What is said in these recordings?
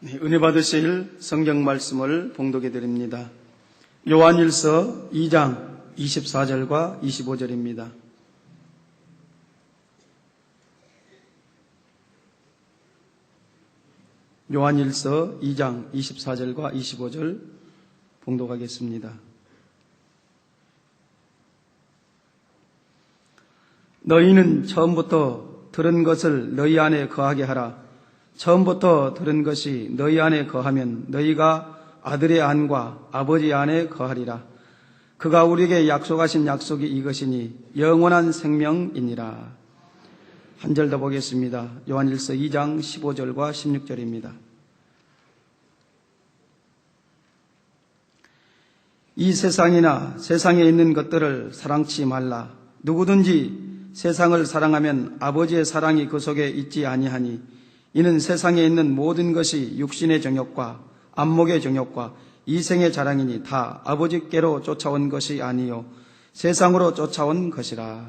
네, 은혜 받으실 성경 말씀을 봉독해 드립니다. 요한일서 2장 24절과 25절입니다. 요한일서 2장 24절과 25절 봉독하겠습니다. 너희는 처음부터 들은 것을 너희 안에 거하게 하라. 처음부터 들은 것이 너희 안에 거하면 너희가 아들의 안과 아버지 안에 거하리라. 그가 우리에게 약속하신 약속이 이것이니 영원한 생명이니라. 한 절 더 보겠습니다. 요한일서 2장 15절과 16절입니다. 이 세상이나 세상에 있는 것들을 사랑치 말라. 누구든지 세상을 사랑하면 아버지의 사랑이 그 속에 있지 아니하니 이는 세상에 있는 모든 것이 육신의 정욕과 안목의 정욕과 이생의 자랑이니 다 아버지께로 쫓아온 것이 아니요 세상으로 쫓아온 것이라.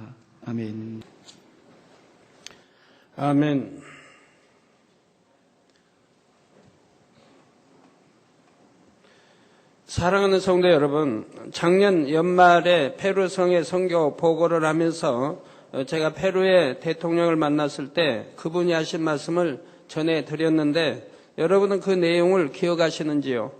아멘. 아멘. 사랑하는 성도 여러분, 작년 연말에 페루성에 선교 보고를 하면서 제가 페루의 대통령을 만났을 때 그분이 하신 말씀을 전해드렸는데 여러분은 그 내용을 기억하시는지요?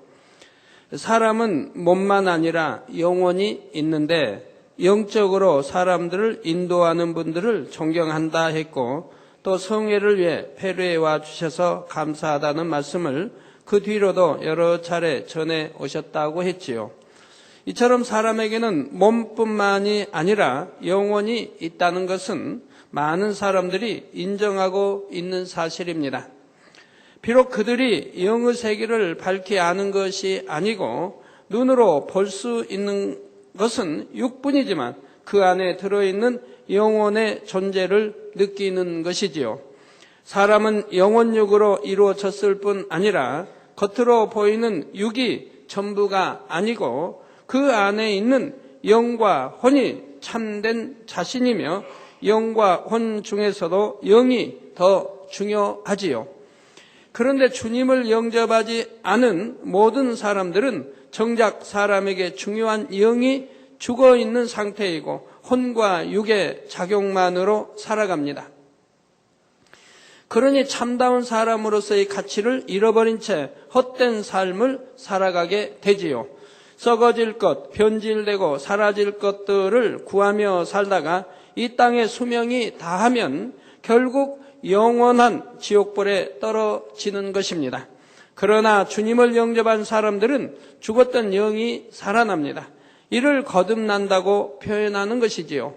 사람은 몸만 아니라 영혼이 있는데 영적으로 사람들을 인도하는 분들을 존경한다 했고 또 성회를 위해 페루에 와주셔서 감사하다는 말씀을 그 뒤로도 여러 차례 전해 오셨다고 했지요. 이처럼 사람에게는 몸뿐만이 아니라 영혼이 있다는 것은 많은 사람들이 인정하고 있는 사실입니다. 비록 그들이 영의 세계를 밝히 아는 것이 아니고 눈으로 볼 수 있는 것은 육뿐이지만 그 안에 들어있는 영혼의 존재를 느끼는 것이지요. 사람은 영혼육으로 이루어졌을 뿐 아니라 겉으로 보이는 육이 전부가 아니고 그 안에 있는 영과 혼이 참된 자신이며 영과 혼 중에서도 영이 더 중요하지요. 그런데 주님을 영접하지 않은 모든 사람들은 정작 사람에게 중요한 영이 죽어있는 상태이고 혼과 육의 작용만으로 살아갑니다. 그러니 참다운 사람으로서의 가치를 잃어버린 채 헛된 삶을 살아가게 되지요. 썩어질 것, 변질되고 사라질 것들을 구하며 살다가 이 땅의 수명이 다하면 결국 영원한 지옥불에 떨어지는 것입니다. 그러나 주님을 영접한 사람들은 죽었던 영이 살아납니다. 이를 거듭난다고 표현하는 것이지요.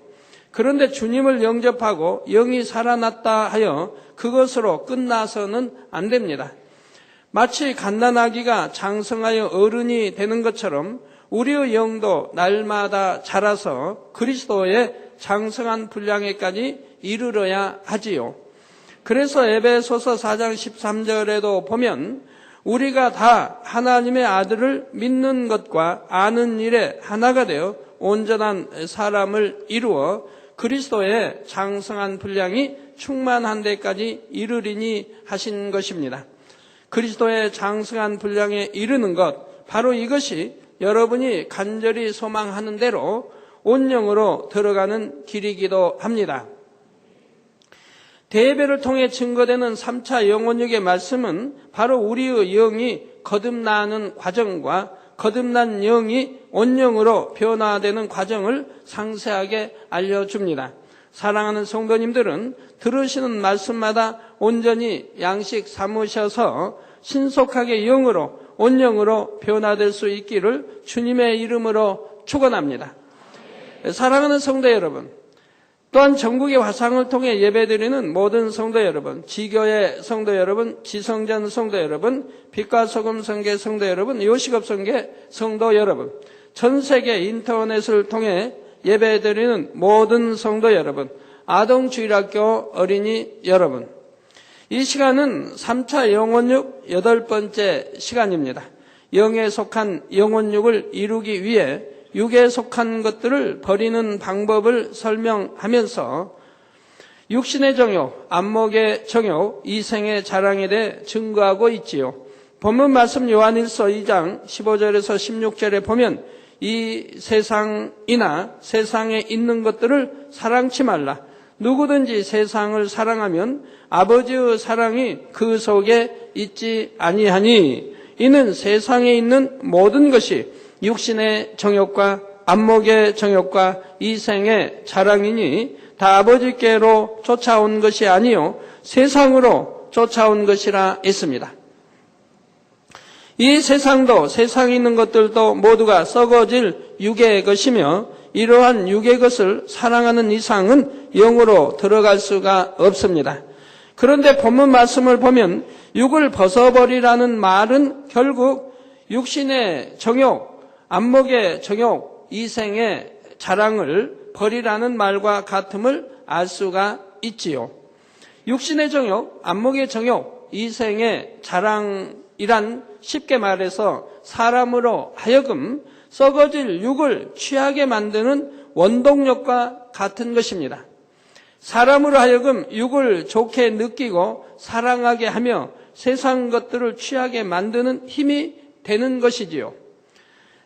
그런데 주님을 영접하고 영이 살아났다 하여 그것으로 끝나서는 안 됩니다. 마치 갓난아기가 장성하여 어른이 되는 것처럼 우리의 영도 날마다 자라서 그리스도의 장성한 분량에까지 이르러야 하지요. 그래서 에베소서 4장 13절에도 보면 우리가 다 하나님의 아들을 믿는 것과 아는 일에 하나가 되어 온전한 사람을 이루어 그리스도의 장성한 분량이 충만한 데까지 이르리니 하신 것입니다. 그리스도의 장성한 분량에 이르는 것, 바로 이것이 여러분이 간절히 소망하는 대로 온영으로 들어가는 길이기도 합니다. 대예배를 통해 증거되는 3차 영혼육의 말씀은 바로 우리의 영이 거듭나는 과정과 거듭난 영이 온영으로 변화되는 과정을 상세하게 알려줍니다. 사랑하는 성도님들은 들으시는 말씀마다 온전히 양식 삼으셔서 신속하게 영으로 온영으로 변화될 수 있기를 주님의 이름으로 축원합니다. 사랑하는 성도 여러분, 또한 전국의 화상을 통해 예배드리는 모든 성도 여러분, 지교의 성도 여러분, 지성전 성도 여러분, 빛과 소금 성계 성도 여러분, 요식업 성계 성도 여러분, 전 세계 인터넷을 통해 예배드리는 모든 성도 여러분, 아동주일학교 어린이 여러분, 이 시간은 3차 영혼육 8번째 시간입니다. 영에 속한 영혼육을 이루기 위해 육에 속한 것들을 버리는 방법을 설명하면서 육신의 정욕, 안목의 정욕, 이생의 자랑에 대해 증거하고 있지요. 본문 말씀 요한일서 2장 15절에서 16절에 보면 이 세상이나 세상에 있는 것들을 사랑치 말라. 누구든지 세상을 사랑하면 아버지의 사랑이 그 속에 있지 아니하니 이는 세상에 있는 모든 것이 육신의 정욕과 안목의 정욕과 이생의 자랑이니 다 아버지께로 쫓아온 것이 아니요 세상으로 쫓아온 것이라 했습니다. 이 세상도 세상에 있는 것들도 모두가 썩어질 육의 것이며 이러한 육의 것을 사랑하는 이상은 영으로 들어갈 수가 없습니다. 그런데 본문 말씀을 보면 육을 벗어버리라는 말은 결국 육신의 정욕, 안목의 정욕, 이생의 자랑을 버리라는 말과 같음을 알 수가 있지요. 육신의 정욕, 안목의 정욕, 이생의 자랑이란 쉽게 말해서 사람으로 하여금 썩어질 육을 취하게 만드는 원동력과 같은 것입니다. 사람으로 하여금 육을 좋게 느끼고 사랑하게 하며 세상 것들을 취하게 만드는 힘이 되는 것이지요.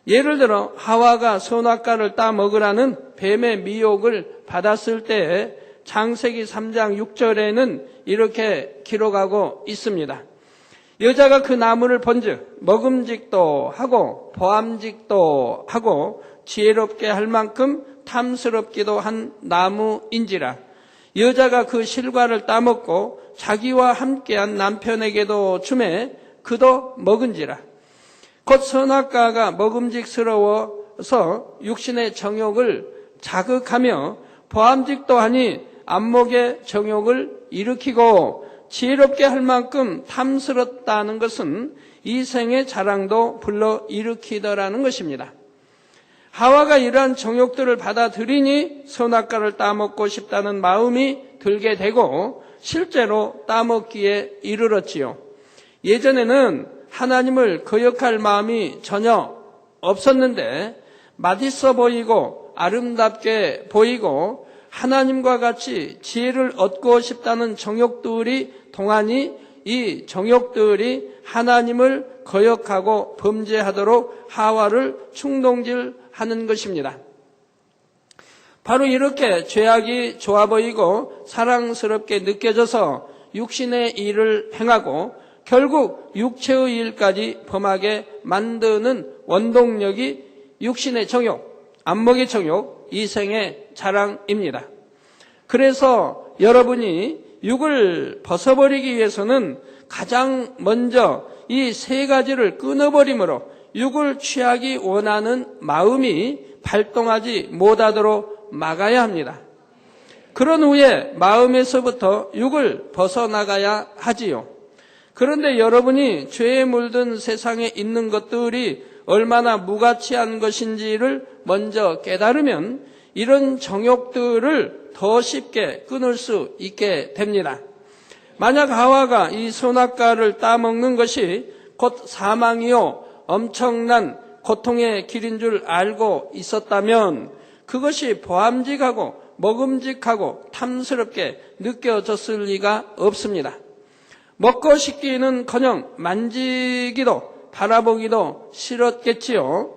예를 들어 하와가 선악과를 따먹으라는 뱀의 미혹을 받았을 때 창세기 3장 6절에는 이렇게 기록하고 있습니다. 여자가 그 나무를 본즉 먹음직도 하고 보암직도 하고 지혜롭게 할 만큼 탐스럽기도 한 나무인지라. 여자가 그 실과를 따먹고 자기와 함께한 남편에게도 주매 그도 먹은지라. 곧 선악과가 먹음직스러워서 육신의 정욕을 자극하며 보암직도 하니 안목의 정욕을 일으키고 지혜롭게 할 만큼 탐스럽다는 것은 이생의 자랑도 불러일으키더라는 것입니다. 하와가 이러한 정욕들을 받아들이니 선악과를 따먹고 싶다는 마음이 들게 되고 실제로 따먹기에 이르렀지요. 예전에는 하나님을 거역할 마음이 전혀 없었는데 맛있어 보이고 아름답게 보이고 하나님과 같이 지혜를 얻고 싶다는 정욕들이 동하니 이 정욕들이 하나님을 거역하고 범죄하도록 하와를 충동질하는 것입니다. 바로 이렇게 죄악이 좋아 보이고 사랑스럽게 느껴져서 육신의 일을 행하고 결국 육체의 일까지 범하게 만드는 원동력이 육신의 정욕, 안목의 정욕, 이생의 자랑입니다. 그래서 여러분이 육을 벗어버리기 위해서는 가장 먼저 이 세 가지를 끊어버림으로 육을 취하기 원하는 마음이 발동하지 못하도록 막아야 합니다. 그런 후에 마음에서부터 육을 벗어나가야 하지요. 그런데 여러분이 죄에 물든 세상에 있는 것들이 얼마나 무가치한 것인지를 먼저 깨달으면 이런 정욕들을 더 쉽게 끊을 수 있게 됩니다. 만약 하와가 이 선악과를 따먹는 것이 곧 사망이요 엄청난 고통의 길인 줄 알고 있었다면 그것이 보암직하고 먹음직하고 탐스럽게 느껴졌을 리가 없습니다. 먹고 싶기는커녕 만지기도 바라보기도 싫었겠지요.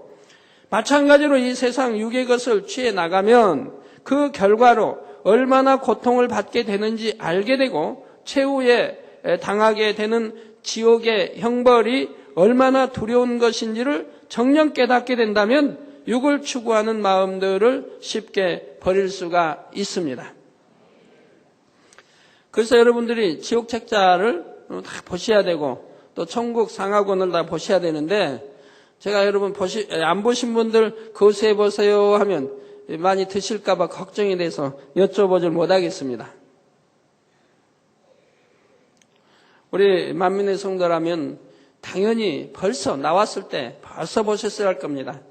마찬가지로 이 세상 육의 것을 취해 나가면 그 결과로 얼마나 고통을 받게 되는지 알게 되고 최후에 당하게 되는 지옥의 형벌이 얼마나 두려운 것인지를 정녕 깨닫게 된다면 육을 추구하는 마음들을 쉽게 버릴 수가 있습니다. 그래서 여러분들이 지옥 책자를 다 보셔야 되고 또 천국 상하권을 다 보셔야 되는데 제가 여러분 안 보신 분들 거수해 보세요 하면 많이 드실까 봐 걱정이 돼서 여쭤보질 못하겠습니다. 우리 만민의 성도라면 당연히 벌써 나왔을 때 벌써 보셨어야 할 겁니다.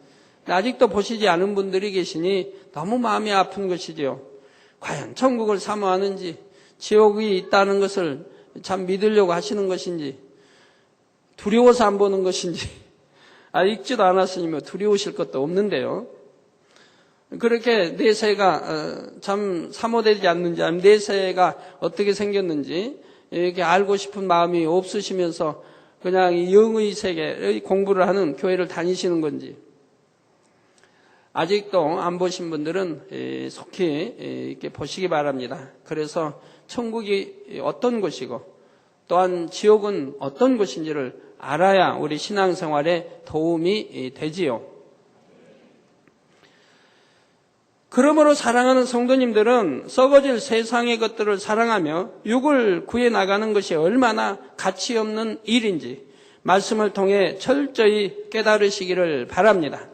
아직도 보시지 않은 분들이 계시니 너무 마음이 아픈 것이지요. 과연 천국을 사모하는지 지옥이 있다는 것을 참 믿으려고 하시는 것인지 두려워서 안 보는 것인지 읽지도 않았으니 뭐 두려우실 것도 없는데요. 그렇게 내세가 참 사모되지 않는지 내세가 어떻게 생겼는지 이렇게 알고 싶은 마음이 없으시면서 그냥 이 영의 세계의 공부를 하는 교회를 다니시는 건지, 아직도 안 보신 분들은 속히 이렇게 보시기 바랍니다. 그래서 천국이 어떤 곳이고 또한 지옥은 어떤 곳인지를 알아야 우리 신앙생활에 도움이 되지요. 그러므로 사랑하는 성도님들은 썩어질 세상의 것들을 사랑하며 육을 구해 나가는 것이 얼마나 가치 없는 일인지 말씀을 통해 철저히 깨달으시기를 바랍니다.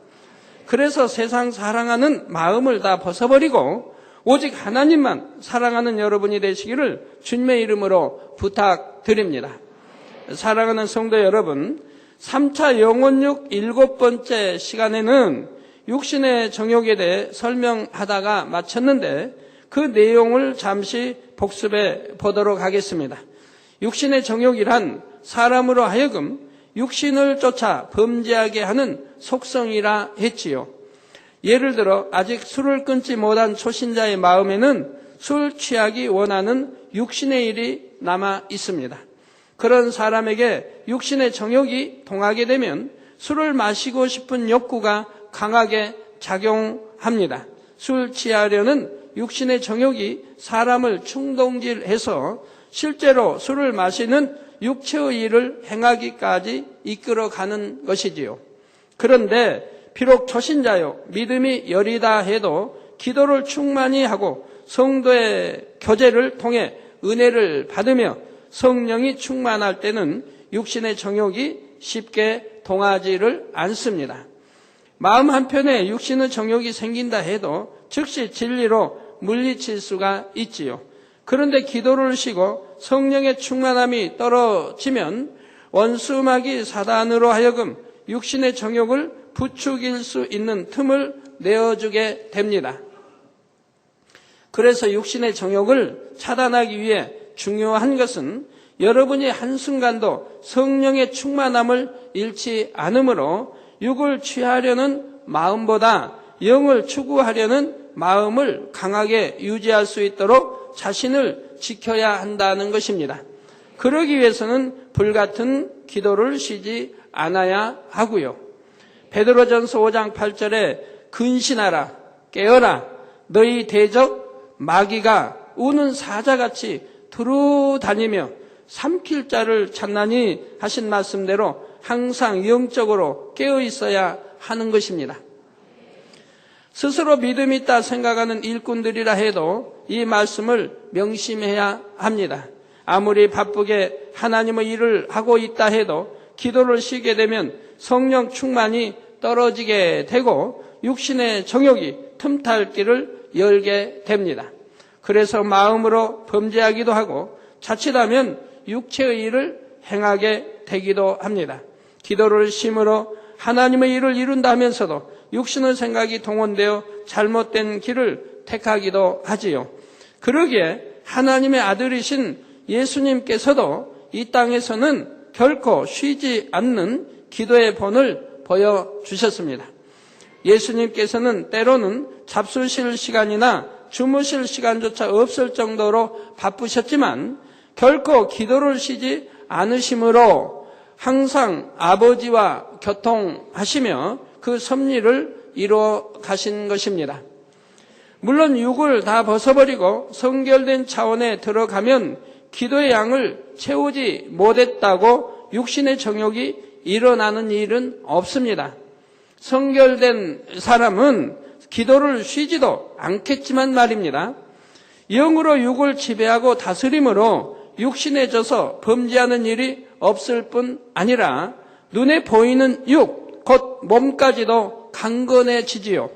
그래서 세상 사랑하는 마음을 다 벗어버리고 오직 하나님만 사랑하는 여러분이 되시기를 주님의 이름으로 부탁드립니다. 사랑하는 성도 여러분, 3차 영혼육 7번째 시간에는 육신의 정욕에 대해 설명하다가 마쳤는데 그 내용을 잠시 복습해 보도록 하겠습니다. 육신의 정욕이란 사람으로 하여금 육신을 쫓아 범죄하게 하는 속성이라 했지요. 예를 들어 아직 술을 끊지 못한 초신자의 마음에는 술 취하기 원하는 육신의 일이 남아 있습니다. 그런 사람에게 육신의 정욕이 동하게 되면 술을 마시고 싶은 욕구가 강하게 작용합니다. 술 취하려는 육신의 정욕이 사람을 충동질해서 실제로 술을 마시는 육체의 일을 행하기까지 이끌어가는 것이지요. 그런데 비록 초신자요 믿음이 여리다 해도 기도를 충만히 하고 성도의 교제를 통해 은혜를 받으며 성령이 충만할 때는 육신의 정욕이 쉽게 동하지를 않습니다. 마음 한편에 육신의 정욕이 생긴다 해도 즉시 진리로 물리칠 수가 있지요. 그런데 기도를 쉬고 성령의 충만함이 떨어지면 원수마귀 사단으로 하여금 육신의 정욕을 부추길 수 있는 틈을 내어주게 됩니다. 그래서 육신의 정욕을 차단하기 위해 중요한 것은 여러분이 한순간도 성령의 충만함을 잃지 않으므로 육을 취하려는 마음보다 영을 추구하려는 마음을 강하게 유지할 수 있도록 자신을 지켜야 한다는 것입니다. 그러기 위해서는 불같은 기도를 쉬지 않아야 하고요. 베드로전서 5장 8절에 근신하라 깨어라 너희 대적 마귀가 우는 사자같이 두루 다니며 삼킬 자를 찾나니 하신 말씀대로 항상 영적으로 깨어 있어야 하는 것입니다. 스스로 믿음이 있다 생각하는 일꾼들이라 해도 이 말씀을 명심해야 합니다. 아무리 바쁘게 하나님의 일을 하고 있다 해도 기도를 쉬게 되면 성령 충만이 떨어지게 되고 육신의 정욕이 틈탈 길을 열게 됩니다. 그래서 마음으로 범죄하기도 하고 자칫하면 육체의 일을 행하게 되기도 합니다. 기도를 쉼으로 하나님의 일을 이룬다 하면서도 육신의 생각이 동원되어 잘못된 길을 택하기도 하지요. 그러기에 하나님의 아들이신 예수님께서도 이 땅에서는 결코 쉬지 않는 기도의 본을 보여주셨습니다. 예수님께서는 때로는 잡수실 시간이나 주무실 시간조차 없을 정도로 바쁘셨지만 결코 기도를 쉬지 않으심으로 항상 아버지와 교통하시며 그 섭리를 이루어 가신 것입니다. 물론 육을 다 벗어버리고 성결된 차원에 들어가면 기도의 양을 채우지 못했다고 육신의 정욕이 일어나는 일은 없습니다. 성결된 사람은 기도를 쉬지도 않겠지만 말입니다. 영으로 육을 지배하고 다스림으로 육신에 져서 범죄하는 일이 없을 뿐 아니라 눈에 보이는 육, 곧 몸까지도 강건해지지요.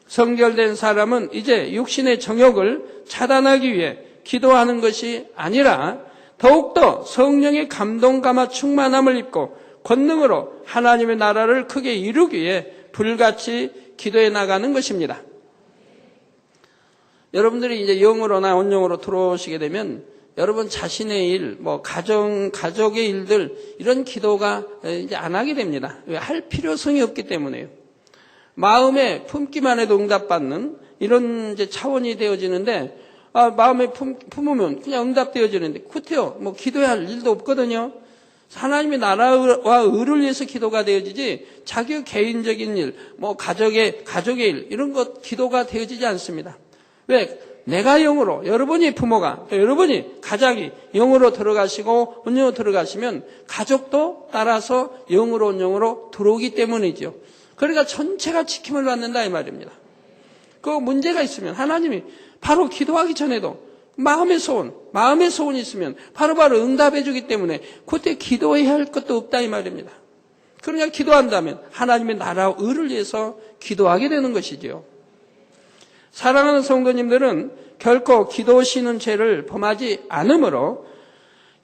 성결된 사람은 이제 육신의 정욕을 차단하기 위해 기도하는 것이 아니라 더욱더 성령의 감동감화 충만함을 입고 권능으로 하나님의 나라를 크게 이루기 위해 불같이 기도해 나가는 것입니다. 여러분들이 이제 영으로나 온영으로 들어오시게 되면 여러분 자신의 일, 가족의 일들 이런 기도가 이제 안 하게 됩니다. 왜? 할 필요성이 없기 때문에요. 마음에 품기만 해도 응답받는 이런 이제 차원이 되어지는데 마음에 품으면 그냥 응답되어지는데 그때요. 기도해야 할 일도 없거든요. 하나님의 나라와 의를 위해서 기도가 되어지지 자기 개인적인 일, 가족의 일 이런 것 기도가 되어지지 않습니다. 왜? 내가 영으로, 여러분이 부모가, 여러분이 가장이 영으로 들어가시고 온영으로 들어가시면 가족도 따라서 영으로 온영으로 들어오기 때문이죠. 그러니까 전체가 지킴을 받는다 이 말입니다. 그 문제가 있으면 하나님이 바로 기도하기 전에도 마음의 소원이 있으면 바로바로 응답해 주기 때문에 그때 기도해야 할 것도 없다 이 말입니다. 그러냐 기도한다면 하나님의 나라와 의를 위해서 기도하게 되는 것이지요. 사랑하는 성도님들은 결코 기도 쉬는 죄를 범하지 않으므로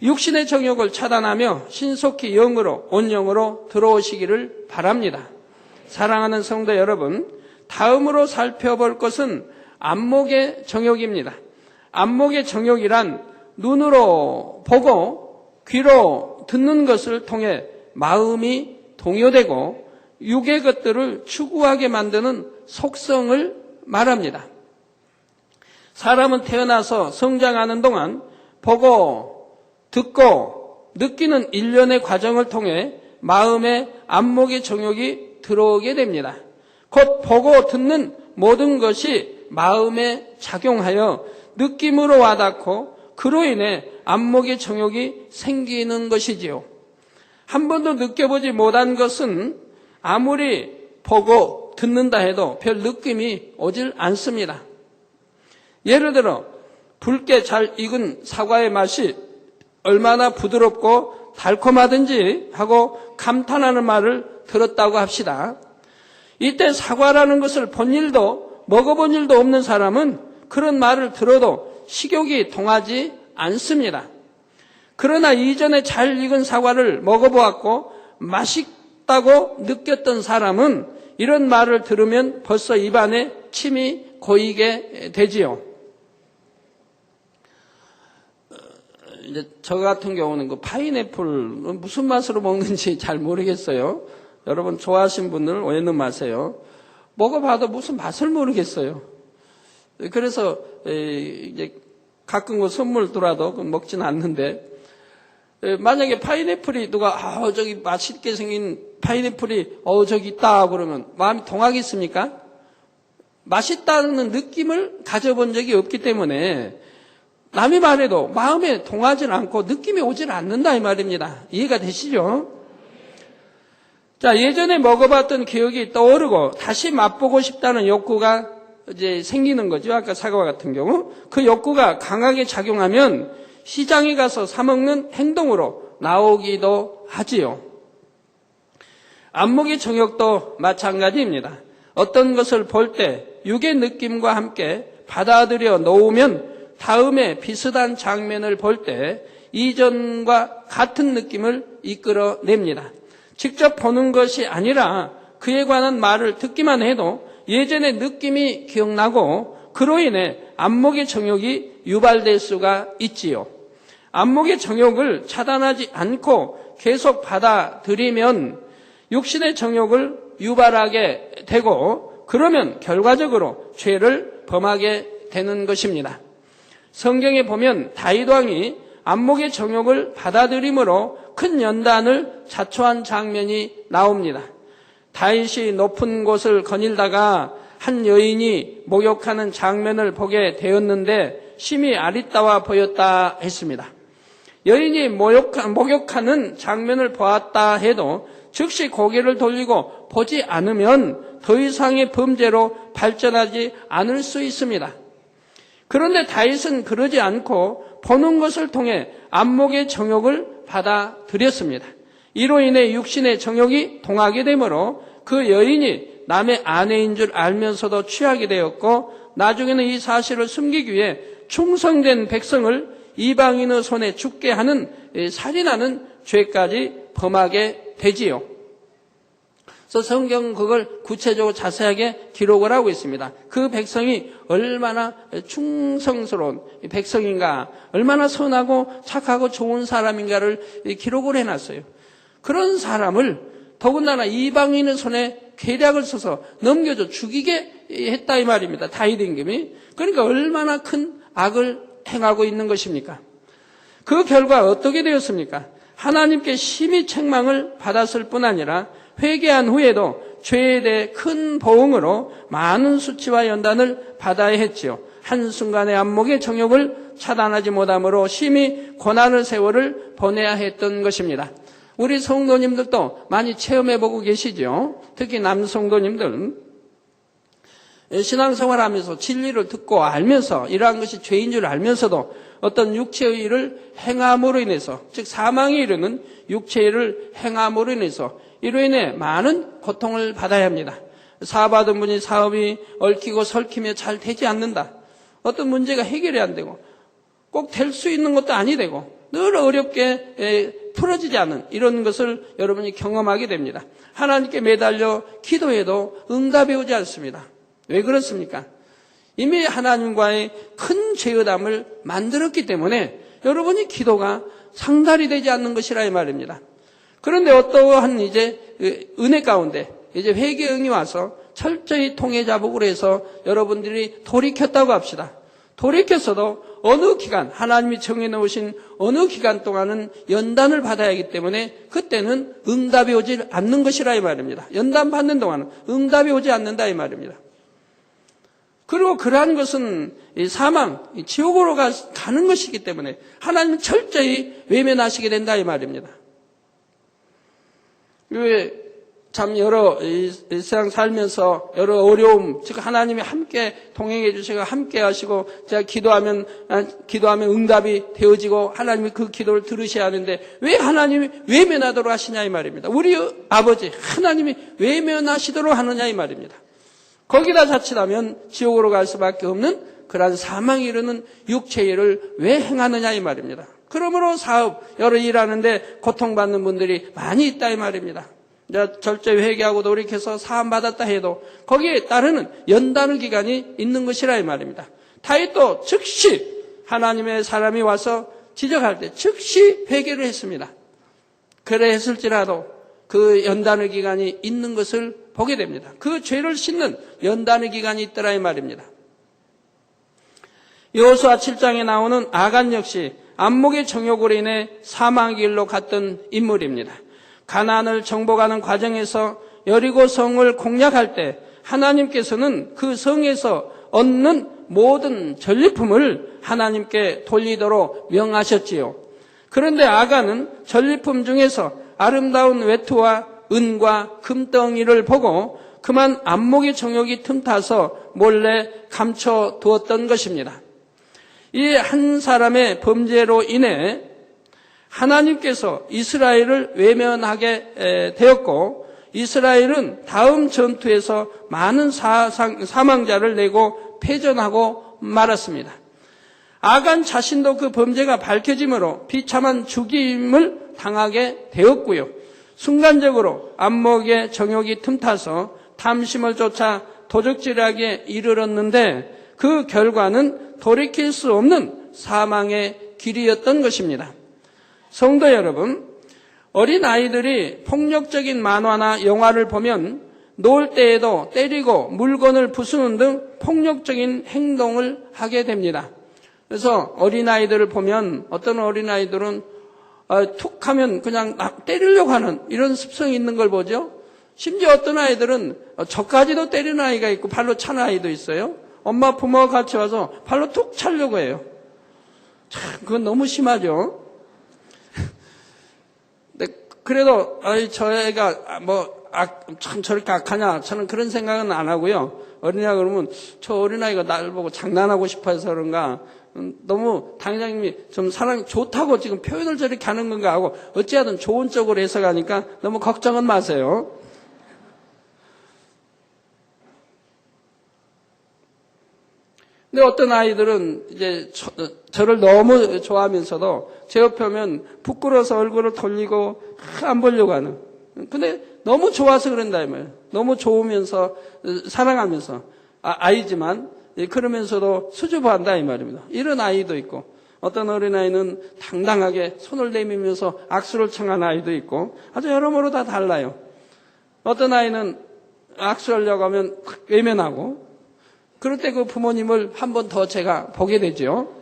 육신의 정욕을 차단하며 신속히 영으로 온영으로 들어오시기를 바랍니다. 사랑하는 성도 여러분, 다음으로 살펴볼 것은 안목의 정욕입니다. 안목의 정욕이란 눈으로 보고 귀로 듣는 것을 통해 마음이 동요되고 육의 것들을 추구하게 만드는 속성을 말합니다. 사람은 태어나서 성장하는 동안 보고 듣고 느끼는 일련의 과정을 통해 마음의 안목의 정욕이 들어오게 됩니다. 곧 보고 듣는 모든 것이 마음에 작용하여 느낌으로 와닿고 그로 인해 안목의 정욕이 생기는 것이지요. 한 번도 느껴보지 못한 것은 아무리 보고 듣는다 해도 별 느낌이 오질 않습니다. 예를 들어 붉게 잘 익은 사과의 맛이 얼마나 부드럽고 달콤하든지 하고 감탄하는 말을 들었다고 합시다. 이때 사과라는 것을 본 일도 먹어본 일도 없는 사람은 그런 말을 들어도 식욕이 동하지 않습니다. 그러나 이전에 잘 익은 사과를 먹어보았고 맛있다고 느꼈던 사람은 이런 말을 들으면 벌써 입안에 침이 고이게 되지요. 이제 저 같은 경우는 그 파인애플 무슨 맛으로 먹는지 잘 모르겠어요. 여러분 좋아하시는 분들은 오해는 마세요. 먹어봐도 무슨 맛을 모르겠어요. 그래서 이제 가끔 선물 들어도 먹지는 않는데 만약에 파인애플이 누가 저기 맛있게 생긴 파인애플이 저기 있다 그러면 마음이 동하겠습니까? 맛있다는 느낌을 가져본 적이 없기 때문에 남이 말해도 마음에 동하지 않고 느낌이 오질 않는다 이 말입니다. 이해가 되시죠? 자, 예전에 먹어봤던 기억이 떠오르고 다시 맛보고 싶다는 욕구가 이제 생기는 거죠. 아까 사과 같은 경우. 그 욕구가 강하게 작용하면 시장에 가서 사먹는 행동으로 나오기도 하지요. 안목의 정욕도 마찬가지입니다. 어떤 것을 볼 때 육의 느낌과 함께 받아들여 놓으면 다음에 비슷한 장면을 볼 때 이전과 같은 느낌을 이끌어냅니다. 직접 보는 것이 아니라 그에 관한 말을 듣기만 해도 예전의 느낌이 기억나고 그로 인해 안목의 정욕이 유발될 수가 있지요. 안목의 정욕을 차단하지 않고 계속 받아들이면 육신의 정욕을 유발하게 되고 그러면 결과적으로 죄를 범하게 되는 것입니다. 성경에 보면 다윗 왕이 안목의 정욕을 받아들임으로 큰 연단을 자초한 장면이 나옵니다. 다윗이 높은 곳을 거닐다가 한 여인이 목욕하는 장면을 보게 되었는데 심히 아리따워 보였다 했습니다. 여인이 목욕하는 장면을 보았다 해도 즉시 고개를 돌리고 보지 않으면 더 이상의 범죄로 발전하지 않을 수 있습니다. 그런데 다윗은 그러지 않고 보는 것을 통해 안목의 정욕을 받아들였습니다. 이로 인해 육신의 정욕이 동하게 되므로 그 여인이 남의 아내인 줄 알면서도 취하게 되었고 나중에는 이 사실을 숨기기 위해 충성된 백성을 이방인의 손에 죽게 하는 살인하는 죄까지 범하게 되지요. 그래서 성경은 그걸 구체적으로 자세하게 기록을 하고 있습니다. 그 백성이 얼마나 충성스러운 백성인가, 얼마나 선하고 착하고 좋은 사람인가를 기록을 해놨어요. 그런 사람을 더군다나 이방인의 손에 계략을 써서 넘겨줘 죽이게 했다 이 말입니다. 다윗 임금이. 그러니까 얼마나 큰 악을 행하고 있는 것입니까? 그 결과 어떻게 되었습니까? 하나님께 심히 책망을 받았을 뿐 아니라 회개한 후에도 죄에 대해 큰 보응으로 많은 수치와 연단을 받아야 했지요. 한순간의 안목의 정욕을 차단하지 못함으로 심히 고난의 세월을 보내야 했던 것입니다. 우리 성도님들도 많이 체험해보고 계시죠. 특히 남성도님들 신앙생활하면서 진리를 듣고 알면서 이러한 것이 죄인 줄 알면서도 어떤 육체의 일을 행함으로 인해서, 즉 사망에 이르는 육체의 일을 행함으로 인해서 이로 인해 많은 고통을 받아야 합니다. 사업하던 분이 사업이 얽히고 설키며 잘 되지 않는다. 어떤 문제가 해결이 안 되고 꼭 될 수 있는 것도 아니 되고 늘 어렵게 풀어지지 않는 이런 것을 여러분이 경험하게 됩니다. 하나님께 매달려 기도해도 응답이 오지 않습니다. 왜 그렇습니까? 이미 하나님과의 큰 죄의담을 만들었기 때문에 여러분이 기도가 상달이 되지 않는 것이라 이 말입니다. 그런데 어떠한 이제 은혜 가운데 이제 회개응이 와서 철저히 통해자복을 해서 여러분들이 돌이켰다고 합시다. 돌이켰어도 어느 기간, 하나님이 정해놓으신 어느 기간 동안은 연단을 받아야 하기 때문에 그때는 응답이 오지 않는 것이라 이 말입니다. 연단 받는 동안은 응답이 오지 않는다 이 말입니다. 그리고 그러한 것은 사망, 지옥으로 가는 것이기 때문에 하나님은 철저히 외면하시게 된다 이 말입니다. 참 여러 이 세상 살면서 여러 어려움, 즉 하나님이 함께 동행해 주시고 함께 하시고 제가 기도하면 응답이 되어지고 하나님이 그 기도를 들으셔야 하는데 왜 하나님이 외면하도록 하시냐 이 말입니다. 우리 아버지 하나님이 외면하시도록 하느냐 이 말입니다. 거기다 자칫하면 지옥으로 갈 수밖에 없는 그러한 사망에 이르는 육체의 일을 왜 행하느냐 이 말입니다. 그러므로 사업, 여러 일하는데 고통받는 분들이 많이 있다 이 말입니다. 철저히 회개하고 돌이켜서 사함받았다 해도 거기에 따르는 연단의 기간이 있는 것이라 이 말입니다. 다윗도 즉시 하나님의 사람이 와서 지적할 때 즉시 회개를 했습니다. 그래 했을지라도 그 연단의 기간이 있는 것을 보게 됩니다. 그 죄를 씻는 연단의 기간이 있더라 이 말입니다. 여호수아 7장에 나오는 아간 역시 안목의 정욕으로 인해 사망의 길로 갔던 인물입니다. 가나안을 정복하는 과정에서 여리고 성을 공략할 때 하나님께서는 그 성에서 얻는 모든 전리품을 하나님께 돌리도록 명하셨지요. 그런데 아간은 전리품 중에서 아름다운 외투와 은과 금덩이를 보고 그만 안목의 정욕이 틈타서 몰래 감춰두었던 것입니다. 이 한 사람의 범죄로 인해 하나님께서 이스라엘을 외면하게 되었고 이스라엘은 다음 전투에서 많은 사망자를 내고 패전하고 말았습니다. 아간 자신도 그 범죄가 밝혀짐으로 비참한 죽임을 당하게 되었고요. 순간적으로 안목의 정욕이 틈타서 탐심을 쫓아 도적질하게 이르렀는데 그 결과는 돌이킬 수 없는 사망의 길이었던 것입니다. 성도 여러분, 어린아이들이 폭력적인 만화나 영화를 보면 놀 때에도 때리고 물건을 부수는 등 폭력적인 행동을 하게 됩니다. 그래서 어린아이들을 보면 어떤 어린아이들은 툭 하면 그냥 때리려고 하는 이런 습성이 있는 걸 보죠. 심지어 어떤 아이들은 저까지도 때리는 아이가 있고 발로 차는 아이도 있어요. 엄마 부모가 같이 와서 발로 툭 차려고 해요. 참 그건 너무 심하죠. 그래도 저 애가 참 저렇게 악하냐 저는 그런 생각은 안 하고요. 어린아이가 그러면 저 어린아이가 나를 보고 장난하고 싶어 해서 그런가 너무 당장님이 좀 사랑이 좋다고 지금 표현을 저렇게 하는 건가 하고 어찌하든 좋은 쪽으로 해석하니까 너무 걱정은 마세요. 근데 어떤 아이들은 이제 저를 너무 좋아하면서도 제 옆에 오면 부끄러워서 얼굴을 돌리고 안 보려고 하는. 근데 너무 좋아서 그런다 이 말이에요. 너무 좋으면서 사랑하면서 아이지만 그러면서도 수줍어한다 이 말입니다. 이런 아이도 있고 어떤 어린아이는 당당하게 손을 내밀면서 악수를 청하는 아이도 있고 아주 여러모로 다 달라요. 어떤 아이는 악수하려고 하면 외면하고 그럴 때 그 부모님을 한 번 더 제가 보게 되죠.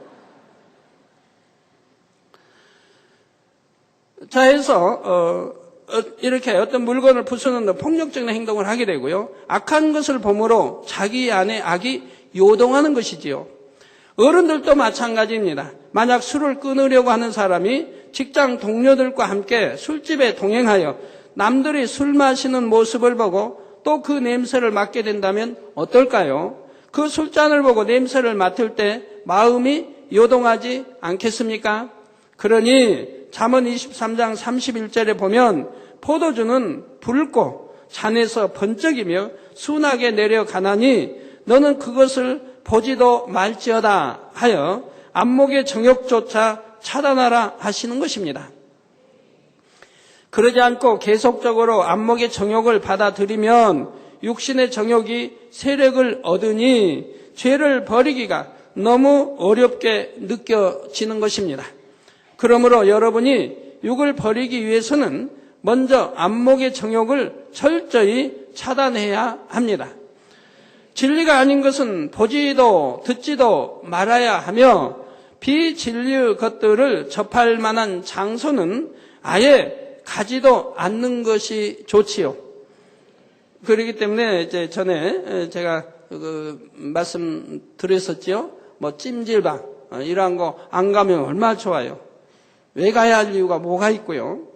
자해서 이렇게 어떤 물건을 부수는 폭력적인 행동을 하게 되고요. 악한 것을 보므로 자기 안에 악이 요동하는 것이지요. 어른들도 마찬가지입니다. 만약 술을 끊으려고 하는 사람이 직장 동료들과 함께 술집에 동행하여 남들이 술 마시는 모습을 보고 또 그 냄새를 맡게 된다면 어떨까요? 그 술잔을 보고 냄새를 맡을 때 마음이 요동하지 않겠습니까? 그러니 잠언 23장 31절에 보면 포도주는 붉고 잔에서 번쩍이며 순하게 내려가나니 너는 그것을 보지도 말지어다 하여 안목의 정욕조차 차단하라 하시는 것입니다. 그러지 않고 계속적으로 안목의 정욕을 받아들이면 육신의 정욕이 세력을 얻으니 죄를 버리기가 너무 어렵게 느껴지는 것입니다. 그러므로 여러분이 육을 버리기 위해서는 먼저 안목의 정욕을 철저히 차단해야 합니다. 진리가 아닌 것은 보지도 듣지도 말아야 하며 비진리의 것들을 접할 만한 장소는 아예 가지도 않는 것이 좋지요. 그렇기 때문에 이제 전에 제가 말씀드렸었지요. 뭐 찜질방 이러한 거 안 가면 얼마나 좋아요. 왜 가야 할 이유가 뭐가 있고요.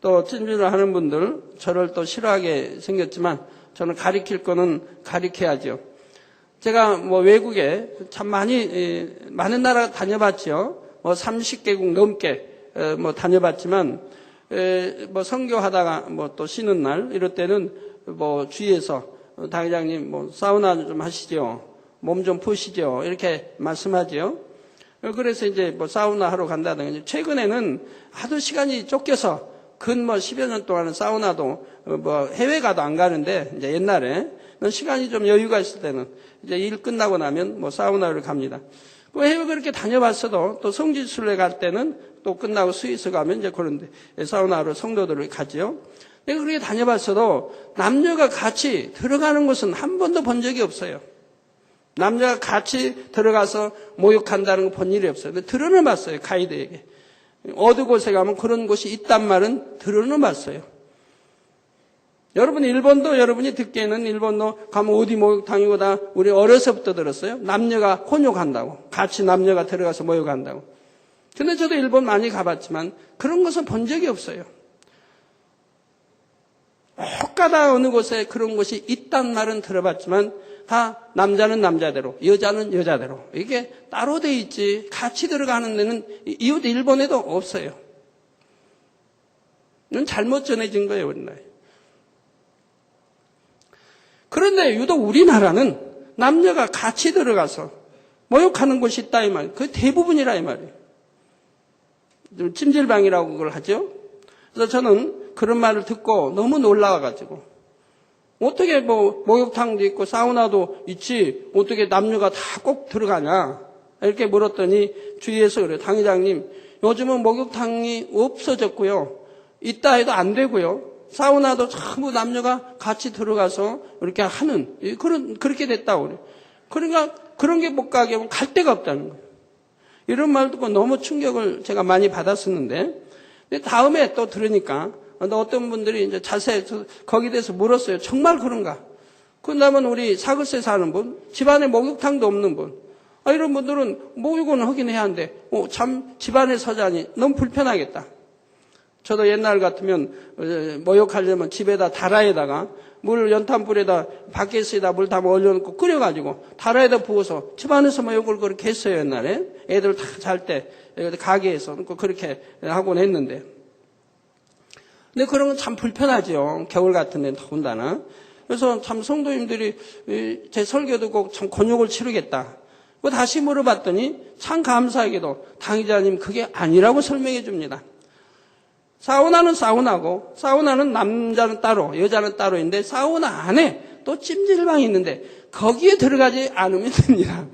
또 찜질을 하는 분들 저를 또 싫어하게 생겼지만 저는 가리킬 거는 가리켜야죠. 제가 뭐 외국에 참 많은 나라 다녀봤죠. 뭐 30개국 넘게 뭐 다녀봤지만 뭐 선교하다가 뭐 또 쉬는 날 이럴 때는 뭐 주위에서 당회장님 뭐 사우나 좀 하시죠. 몸 좀 푸시죠. 이렇게 말씀하죠. 그래서 이제 뭐 사우나 하러 간다든가 최근에는 하도 시간이 쫓겨서 근 뭐 10여 년 동안은 사우나도 뭐 해외 가도 안 가는데 이제 옛날에 시간이 좀 여유가 있을 때는 이제 일 끝나고 나면 뭐 사우나를 갑니다. 해외 그렇게 다녀봤어도 또 성지순례 갈 때는 또 끝나고 스위스 가면 이제 그런데 사우나로 성도들을 가지요. 내가 그렇게 다녀봤어도 남녀가 같이 들어가는 곳은 한 번도 본 적이 없어요. 남녀가 같이 들어가서 목욕한다는 거 본 일이 없어요. 근데 들어는 봤어요. 가이드에게. 어느 곳에 가면 그런 곳이 있단 말은 들어는 봤어요. 여러분 일본도 여러분이 듣기에는 일본도 가면 어디 목욕탕이고 다 우리 어려서부터 들었어요. 남녀가 혼욕한다고. 같이 남녀가 들어가서 목욕한다고. 근데 저도 일본 많이 가봤지만 그런 것은 본 적이 없어요. 혹가다 어느 곳에 그런 곳이 있단 말은 들어봤지만 다 남자는 남자대로 여자는 여자대로 이게 따로 돼 있지 같이 들어가는 데는 이웃 일본에도 없어요. 이건 잘못 전해진 거예요. 우리나라에. 그런데 유독 우리나라는 남녀가 같이 들어가서 목욕하는 곳이 있다 이 말이에요. 그게 대부분이라 이 말이에요. 찜질방이라고 그걸 하죠. 그래서 저는 그런 말을 듣고 너무 놀라워가지고 어떻게 뭐 목욕탕도 있고 사우나도 있지 어떻게 남녀가 다 꼭 들어가냐 이렇게 물었더니 주위에서 그래요. 당회장님 요즘은 목욕탕이 없어졌고요. 있다 해도 안 되고요. 사우나도 전부 남녀가 같이 들어가서 이렇게 하는 그렇게 됐다고 그래요. 그러니까 그런 게 못 가게 하면 갈 데가 없다는 거예요. 이런 말 듣고 너무 충격을 제가 많이 받았었는데 다음에 또 들으니까 어떤 분들이 이제 자세히 거기에 대해서 물었어요. 정말 그런가? 그다음은 우리 사글세 사는 분, 집안에 목욕탕도 없는 분, 이런 분들은 목욕은 하긴 해야 하는데 참 집안에 서자니 너무 불편하겠다. 저도 옛날 같으면 목욕하려면 집에다 다라에다가 물 연탄불에다 밖에서에다 물 담아 얼려놓고 끓여가지고 다라에다 부어서 집안에서 목욕을 그렇게 했어요. 옛날에 애들 다 잘 때 가게에서 그렇게 하곤 했는데 근데 그런 건 참 불편하죠. 겨울 같은 데는 더군다나. 그래서 참 성도님들이 제 설교 듣고 참 곤욕을 치르겠다. 다시 물어봤더니 참 감사하게도 당의자님 그게 아니라고 설명해 줍니다. 사우나는 사우나고 사우나는 남자는 따로 여자는 따로인데 사우나 안에 또 찜질방이 있는데 거기에 들어가지 않으면 됩니다.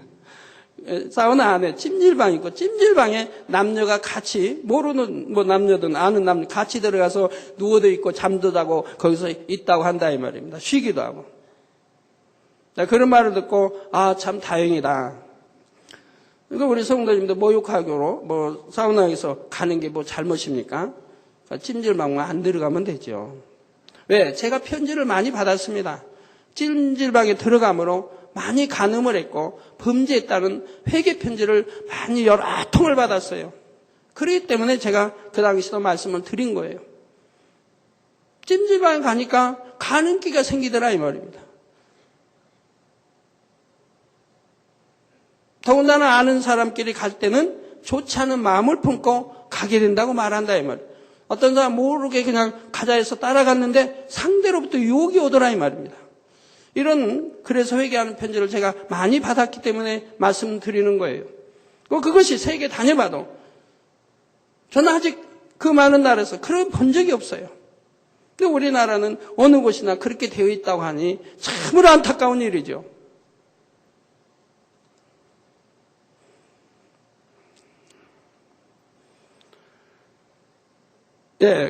사우나 안에 찜질방이 있고 찜질방에 남녀가 같이 모르는 뭐 남녀든 아는 남녀 같이 들어가서 누워도 있고 잠도 자고 거기서 있다고 한다 이 말입니다. 쉬기도 하고. 그런 말을 듣고 참 다행이다. 그러니까 우리 성도님들 목욕하기로 뭐 사우나에서 가는 게 뭐 잘못입니까? 찜질방만 안 들어가면 되죠. 왜? 제가 편지를 많이 받았습니다. 찜질방에 들어감으로 많이 간음을 했고 범죄했다는 회개 편지를 많이 여러 통을 받았어요. 그렇기 때문에 제가 그 당시도 말씀을 드린 거예요. 찜질방에 가니까 간음기가 생기더라 이 말입니다. 더군다나 아는 사람끼리 갈 때는 좋지 않은 마음을 품고 가게 된다고 말한다 이 말이에요. 어떤 사람 모르게 그냥 가자 해서 따라갔는데 상대로부터 유혹이 오더라 이 말입니다. 그래서 회개하는 편지를 제가 많이 받았기 때문에 말씀드리는 거예요. 그것이 세계 다녀봐도 저는 아직 그 많은 나라에서 그런 본 적이 없어요. 근데 우리나라는 어느 곳이나 그렇게 되어 있다고 하니 참으로 안타까운 일이죠.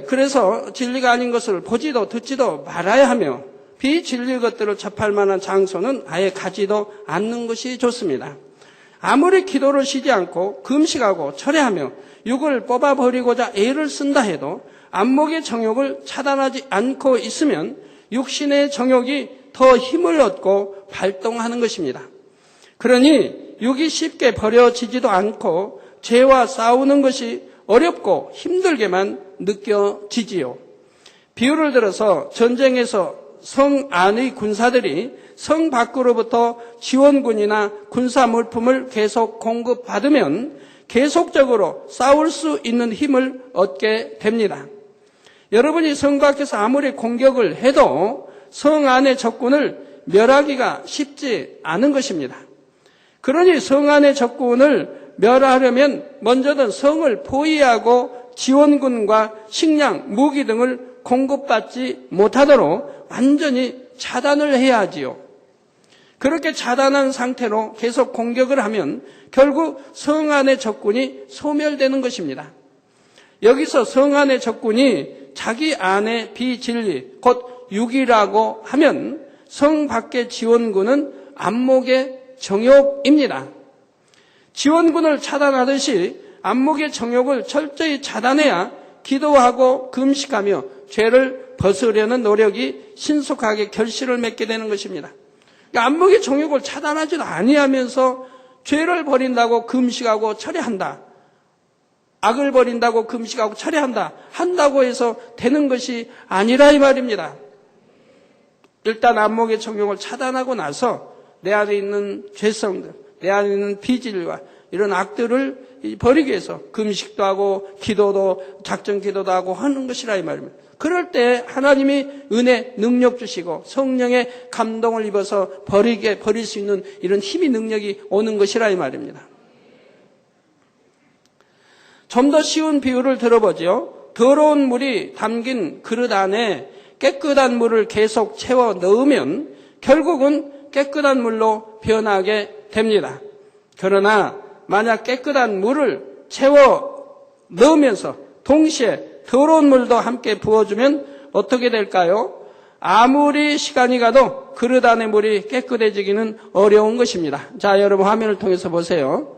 그래서 진리가 아닌 것을 보지도 듣지도 말아야 하며 비진리의 것들을 접할 만한 장소는 아예 가지도 않는 것이 좋습니다. 아무리 기도를 쉬지 않고 금식하고 철회하며 육을 뽑아버리고자 애를 쓴다 해도 안목의 정욕을 차단하지 않고 있으면 육신의 정욕이 더 힘을 얻고 발동하는 것입니다. 그러니 육이 쉽게 버려지지도 않고 죄와 싸우는 것이 어렵고 힘들게만 느껴지지요. 비유를 들어서 전쟁에서 성 안의 군사들이 성 밖으로부터 지원군이나 군사 물품을 계속 공급받으면 계속적으로 싸울 수 있는 힘을 얻게 됩니다. 여러분이 성 밖에서 아무리 공격을 해도 성 안의 적군을 멸하기가 쉽지 않은 것입니다. 그러니 성 안의 적군을 멸하려면 먼저는 성을 포위하고 지원군과 식량, 무기 등을 공급받지 못하도록 완전히 차단을 해야 하지요. 그렇게 차단한 상태로 계속 공격을 하면 결국 성 안의 적군이 소멸되는 것입니다. 여기서 성 안의 적군이 자기 안의 비진리, 곧 육이라고 하면 성 밖의 지원군은 안목의 정욕입니다. 지원군을 차단하듯이 안목의 정욕을 철저히 차단해야 기도하고 금식하며 죄를 벗으려는 노력이 신속하게 결실을 맺게 되는 것입니다. 그러니까 안목의 정욕을 차단하지도 아니하면서 죄를 버린다고 금식하고 철회한다. 악을 버린다고 금식하고 철회한다. 한다고 해서 되는 것이 아니라 이 말입니다. 일단 안목의 정욕을 차단하고 나서 내 안에 있는 죄성들, 내 안에 있는 비질과 이런 악들을 버리기 위해서 금식도 하고 기도도 작정 기도도 하고 하는 것이라 이 말입니다. 그럴 때 하나님이 은혜, 능력 주시고 성령의 감동을 입어서 버릴 수 있는 이런 힘이 능력이 오는 것이라 이 말입니다. 좀 더 쉬운 비유를 들어보죠. 더러운 물이 담긴 그릇 안에 깨끗한 물을 계속 채워 넣으면 결국은 깨끗한 물로 변하게 됩니다. 그러나 만약 깨끗한 물을 채워 넣으면서 동시에 더러운 물도 함께 부어주면 어떻게 될까요? 아무리 시간이 가도 그릇 안의 물이 깨끗해지기는 어려운 것입니다. 자, 여러분 화면을 통해서 보세요.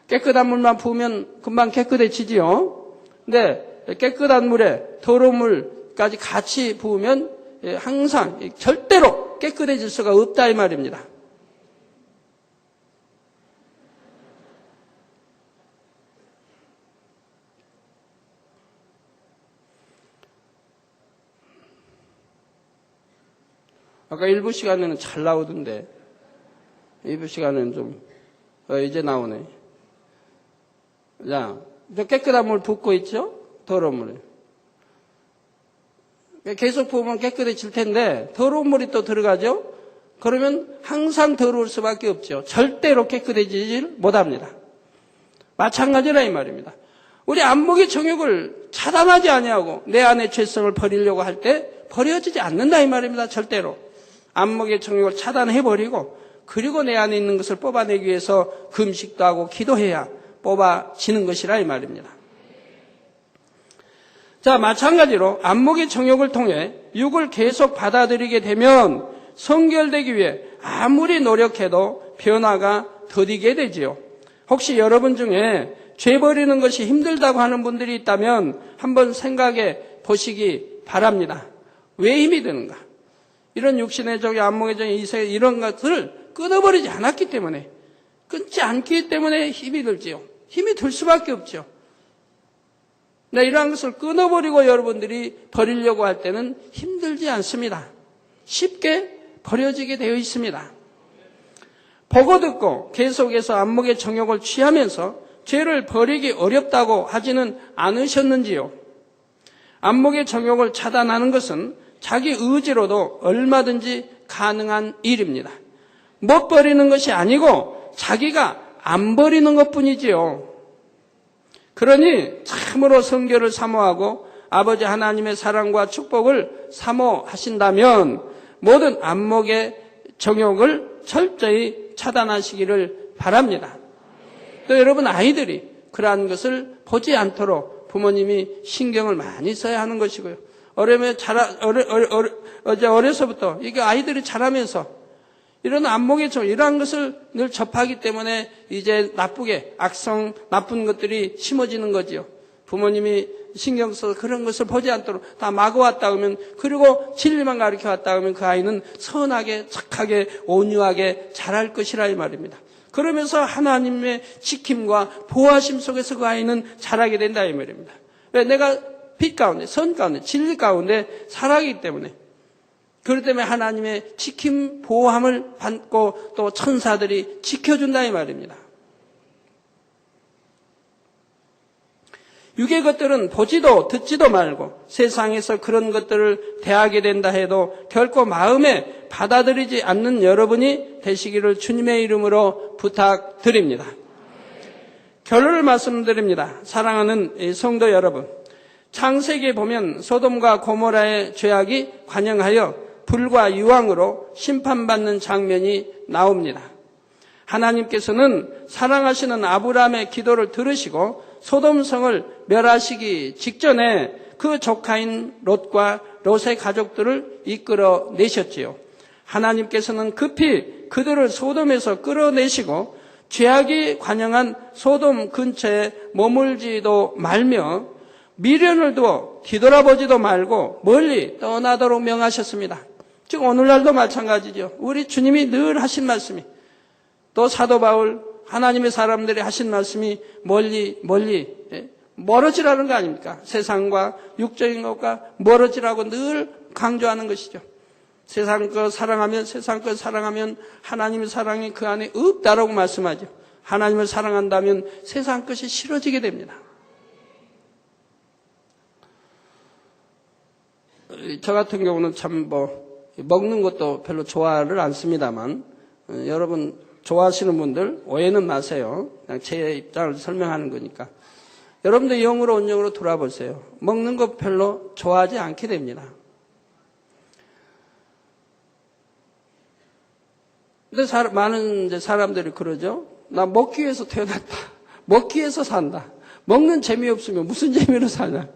깨끗한 물만 부으면 금방 깨끗해지지요. 근데 깨끗한 물에 더러운 물까지 같이 부으면 항상 절대로 깨끗해질 수가 없다 이 말입니다. 아까 일부 시간에는 잘 나오던데 일부 시간에는 좀 이제 나오네. 자, 저 깨끗한 물 붓고 있죠? 더러운 물에. 계속 부으면 깨끗해질 텐데 더러운 물이 또 들어가죠? 그러면 항상 더러울 수밖에 없죠. 절대로 깨끗해지질 못합니다. 마찬가지라 이 말입니다. 우리 안목의 정욕을 차단하지 아니하고 내 안의 죄성을 버리려고 할 때 버려지지 않는다 이 말입니다. 절대로. 안목의 정욕을 차단해버리고 그리고 내 안에 있는 것을 뽑아내기 위해서 금식도 하고 기도해야 뽑아지는 것이라 이 말입니다. 자, 마찬가지로 안목의 정욕을 통해 육을 계속 받아들이게 되면 성결되기 위해 아무리 노력해도 변화가 더디게 되지요. 혹시 여러분 중에 죄 버리는 것이 힘들다고 하는 분들이 있다면 한번 생각해 보시기 바랍니다. 왜 힘이 드는가? 이런 육신의 정의, 안목의 정의, 이세 이런 것을 끊어버리지 않았기 때문에, 끊지 않기 때문에 힘이 들지요. 힘이 들 수밖에 없죠. 네, 이러한 것을 끊어버리고 여러분들이 버리려고 할 때는 힘들지 않습니다. 쉽게 버려지게 되어 있습니다. 보고 듣고 계속해서 안목의 정욕을 취하면서 죄를 버리기 어렵다고 하지는 않으셨는지요? 안목의 정욕을 차단하는 것은 자기 의지로도 얼마든지 가능한 일입니다. 못 버리는 것이 아니고 자기가 안 버리는 것뿐이지요. 그러니 참으로 성결을 사모하고 아버지 하나님의 사랑과 축복을 사모하신다면 모든 안목의 정욕을 철저히 차단하시기를 바랍니다. 또 여러분 아이들이 그러한 것을 보지 않도록 부모님이 신경을 많이 써야 하는 것이고요. 어려서부터 이게 아이들이 자라면서 이런 안목의 정욕, 이러한 것을 늘 접하기 때문에 이제 나쁘게 나쁜 것들이 심어지는 거지요. 부모님이 신경 써서 그런 것을 보지 않도록 다 막아왔다 하면, 그리고 진리만 가르쳐왔다 하면 그 아이는 선하게, 착하게, 온유하게 자랄 것이라 이 말입니다. 그러면서 하나님의 지킴과 보호하심 속에서 그 아이는 자라게 된다 이 말입니다. 왜? 내가 빛 가운데, 선 가운데, 진리 가운데 살아가기 때문에. 그렇기 때문에 하나님의 지킴, 보호함을 받고 또 천사들이 지켜준다 이 말입니다. 육의 것들은 보지도 듣지도 말고 세상에서 그런 것들을 대하게 된다 해도 결코 마음에 받아들이지 않는 여러분이 되시기를 주님의 이름으로 부탁드립니다. 결론을 말씀드립니다. 사랑하는 성도 여러분, 창세기에 보면 소돔과 고모라의 죄악이 관영하여 불과 유황으로 심판받는 장면이 나옵니다. 하나님께서는 사랑하시는 아브라함의 기도를 들으시고 소돔성을 멸하시기 직전에 그 조카인 롯과 롯의 가족들을 이끌어내셨지요. 하나님께서는 급히 그들을 소돔에서 끌어내시고 죄악이 관영한 소돔 근처에 머물지도 말며 미련을 두어 뒤돌아보지도 말고 멀리 떠나도록 명하셨습니다. 즉 오늘날도 마찬가지죠. 우리 주님이 늘 하신 말씀이, 또 사도 바울 하나님의 사람들이 하신 말씀이 멀리 멀어지라는 거 아닙니까? 세상과 육적인 것과 멀어지라고 늘 강조하는 것이죠. 세상 것 사랑하면 하나님의 사랑이 그 안에 없다라고 말씀하죠. 하나님을 사랑한다면 세상 것이 싫어지게 됩니다. 저 같은 경우는 참 먹는 것도 별로 좋아를 않습니다만, 여러분 좋아하시는 분들 오해는 마세요. 그냥 제 입장을 설명하는 거니까. 여러분도 영으로 온영으로 돌아보세요. 먹는 거 별로 좋아하지 않게 됩니다. 근데 많은 사람들이 그러죠. 나 먹기 위해서 태어났다. 먹기 위해서 산다. 먹는 재미없으면 무슨 재미로 사냐.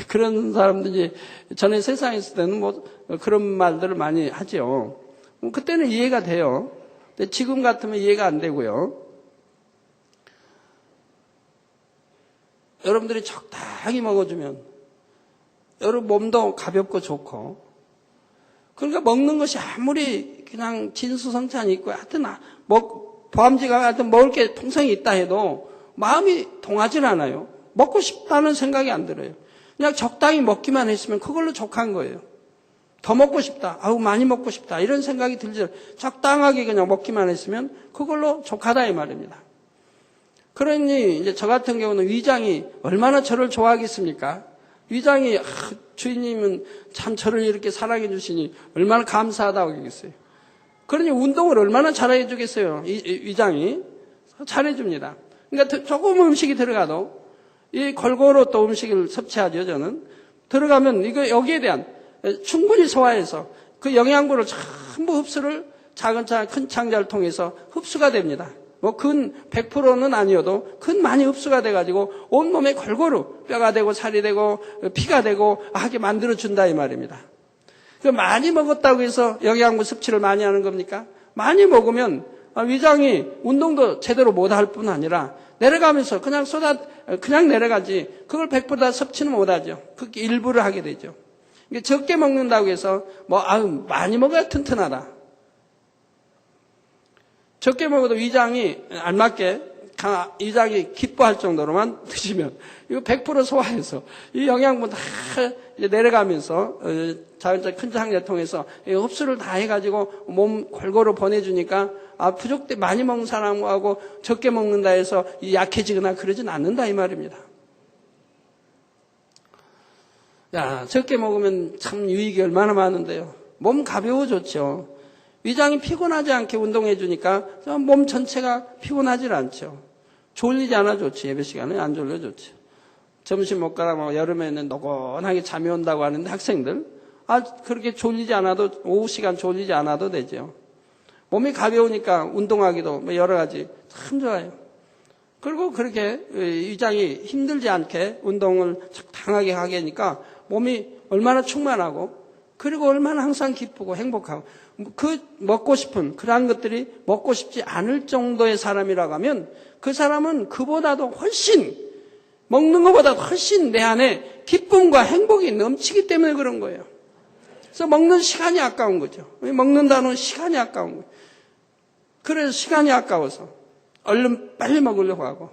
그런 사람들이 전에 세상에 있을 때는 그런 말들을 많이 하죠. 그때는 이해가 돼요. 근데 지금 같으면 이해가 안 되고요. 여러분들이 적당히 먹어주면 여러분 몸도 가볍고 좋고, 그러니까 먹는 것이 아무리 그냥 진수성찬이 있고 하여튼 보암지가 하여튼 먹을 게 통성이 있다 해도 마음이 동하질 않아요. 먹고 싶다는 생각이 안 들어요. 그냥 적당히 먹기만 했으면 그걸로 족한 거예요. 더 먹고 싶다. 많이 먹고 싶다. 이런 생각이 들죠. 적당하게 그냥 먹기만 했으면 그걸로 족하다 이 말입니다. 그러니 이제 저 같은 경우는 위장이 얼마나 저를 좋아하겠습니까? 위장이 주인님은 참 저를 이렇게 사랑해 주시니 얼마나 감사하다고 하겠어요. 그러니 운동을 얼마나 잘해 주겠어요. 위장이 잘해 줍니다. 그러니까 조금 음식이 들어가도 이 골고루 또 음식을 섭취하죠. 저는 들어가면 여기에 대한 충분히 소화해서 그 영양분을 전부 흡수를 작은 큰 창자를 통해서 흡수가 됩니다. 근 100%는 아니어도 근 많이 흡수가 돼가지고 온몸에 골고루 뼈가 되고 살이 되고 피가 되고 하게 만들어준다 이 말입니다. 많이 먹었다고 해서 영양분 섭취를 많이 하는 겁니까? 많이 먹으면 위장이 운동도 제대로 못할 뿐 아니라 내려가면서 그냥 내려가지 그걸 100% 다 섭취는 못하죠. 그 일부를 하게 되죠. 적게 먹는다고 해서 많이 먹어야 튼튼하다. 적게 먹어도 위장이 알맞게 위장이 기뻐할 정도로만 드시면 이거 100% 소화해서 이 영양분 다 이제 내려가면서 자연적 큰 장내 통해서 흡수를 다 해가지고 몸 골고루 보내주니까 부족 때 많이 먹는 사람하고 적게 먹는다 해서 약해지거나 그러진 않는다 이 말입니다. 적게 먹으면 참 유익이 얼마나 많은데요. 몸 가벼워졌죠. 위장이 피곤하지 않게 운동해 주니까 몸 전체가 피곤하지 않죠. 졸리지 않아 좋지. 예배 시간에 안 졸려 좋지. 점심 먹거나 여름에는 노곤하게 잠이 온다고 하는데 학생들 그렇게 졸리지 않아도 오후 시간 졸리지 않아도 되죠. 몸이 가벼우니까 운동하기도 여러 가지 참 좋아요. 그리고 그렇게 위장이 힘들지 않게 운동을 적당하게 하게 하니까 몸이 얼마나 충만하고 그리고 얼마나 항상 기쁘고 행복하고 먹고 싶은 그러한 것들이 먹고 싶지 않을 정도의 사람이라고 하면 그 사람은 그보다도 훨씬 먹는 것보다 훨씬 내 안에 기쁨과 행복이 넘치기 때문에 그런 거예요. 그래서 먹는 시간이 아까운 거죠. 먹는다는 시간이 아까운 거예요. 그래서 시간이 아까워서 얼른 빨리 먹으려고 하고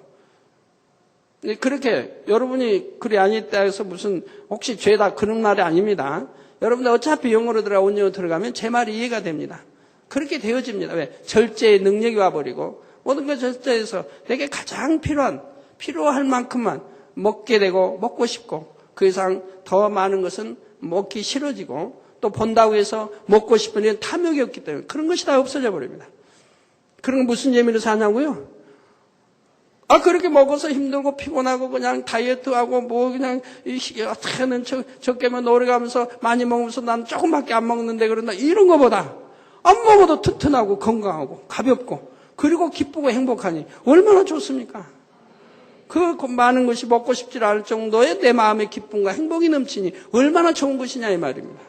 그렇게 여러분이 그리 아니다 해서 무슨 혹시 죄다 그런 말이 아닙니다. 여러분들 어차피 영어로 들어가 온영어로 들어가면 제 말이 이해가 됩니다. 그렇게 되어집니다. 왜? 절제의 능력이 와버리고 모든 걸 절제해서 내게 가장 필요할 만큼만 먹게 되고 먹고 싶고 그 이상 더 많은 것은 먹기 싫어지고 또 본다고 해서 먹고 싶은 일은 탐욕이 없기 때문에 그런 것이 다 없어져 버립니다. 그런 건 무슨 재미로 사냐고요? 그렇게 먹어서 힘들고 피곤하고 그냥 다이어트하고 그냥 어떻게는 적게만 오래가면서 많이 먹으면서 난 조금밖에 안 먹는데 그런다. 이런 거보다 안 먹어도 튼튼하고 건강하고 가볍고 그리고 기쁘고 행복하니 얼마나 좋습니까? 그 많은 것이 먹고 싶지 않을 정도의 내 마음의 기쁨과 행복이 넘치니 얼마나 좋은 것이냐 이 말입니다.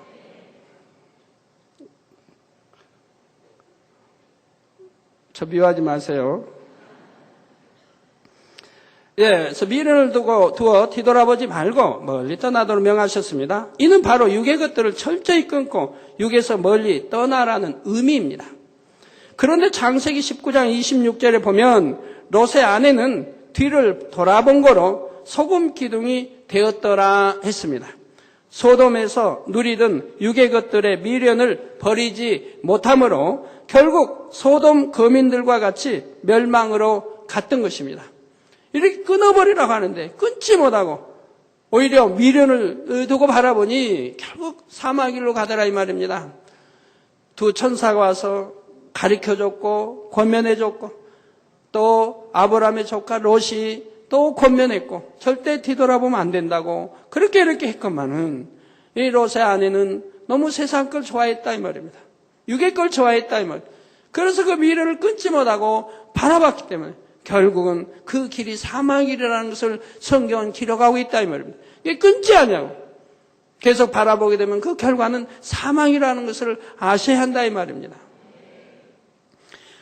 저 미워하지 마세요. 그래서 미련을 두어 뒤돌아보지 말고 멀리 떠나도록 명하셨습니다. 이는 바로 육의 것들을 철저히 끊고 육에서 멀리 떠나라는 의미입니다. 그런데 창세기 19장 26절에 보면 롯의 아내는 뒤를 돌아본 거로 소금 기둥이 되었더라 했습니다. 소돔에서 누리던 육의 것들의 미련을 버리지 못함으로 결국 소돔 거민들과 같이 멸망으로 갔던 것입니다. 이렇게 끊어버리라고 하는데 끊지 못하고 오히려 미련을 두고 바라보니 결국 사마길로 가더라 이 말입니다. 두 천사가 와서 가르쳐줬고 권면해줬고 또 아브라함의 조카 롯이 또 권면했고 절대 뒤돌아보면 안 된다고 그렇게 이렇게 했건만은 이 롯의 아내는 너무 세상 걸 좋아했다 이 말입니다. 육의 걸 좋아했다 이 말. 그래서 그 미련을 끊지 못하고 바라봤기 때문에 결국은 그 길이 사망길이라는 것을 성경은 기록하고 있다 이 말입니다. 이게 끊지 않냐고. 계속 바라보게 되면 그 결과는 사망이라는 것을 아셔야 한다 이 말입니다.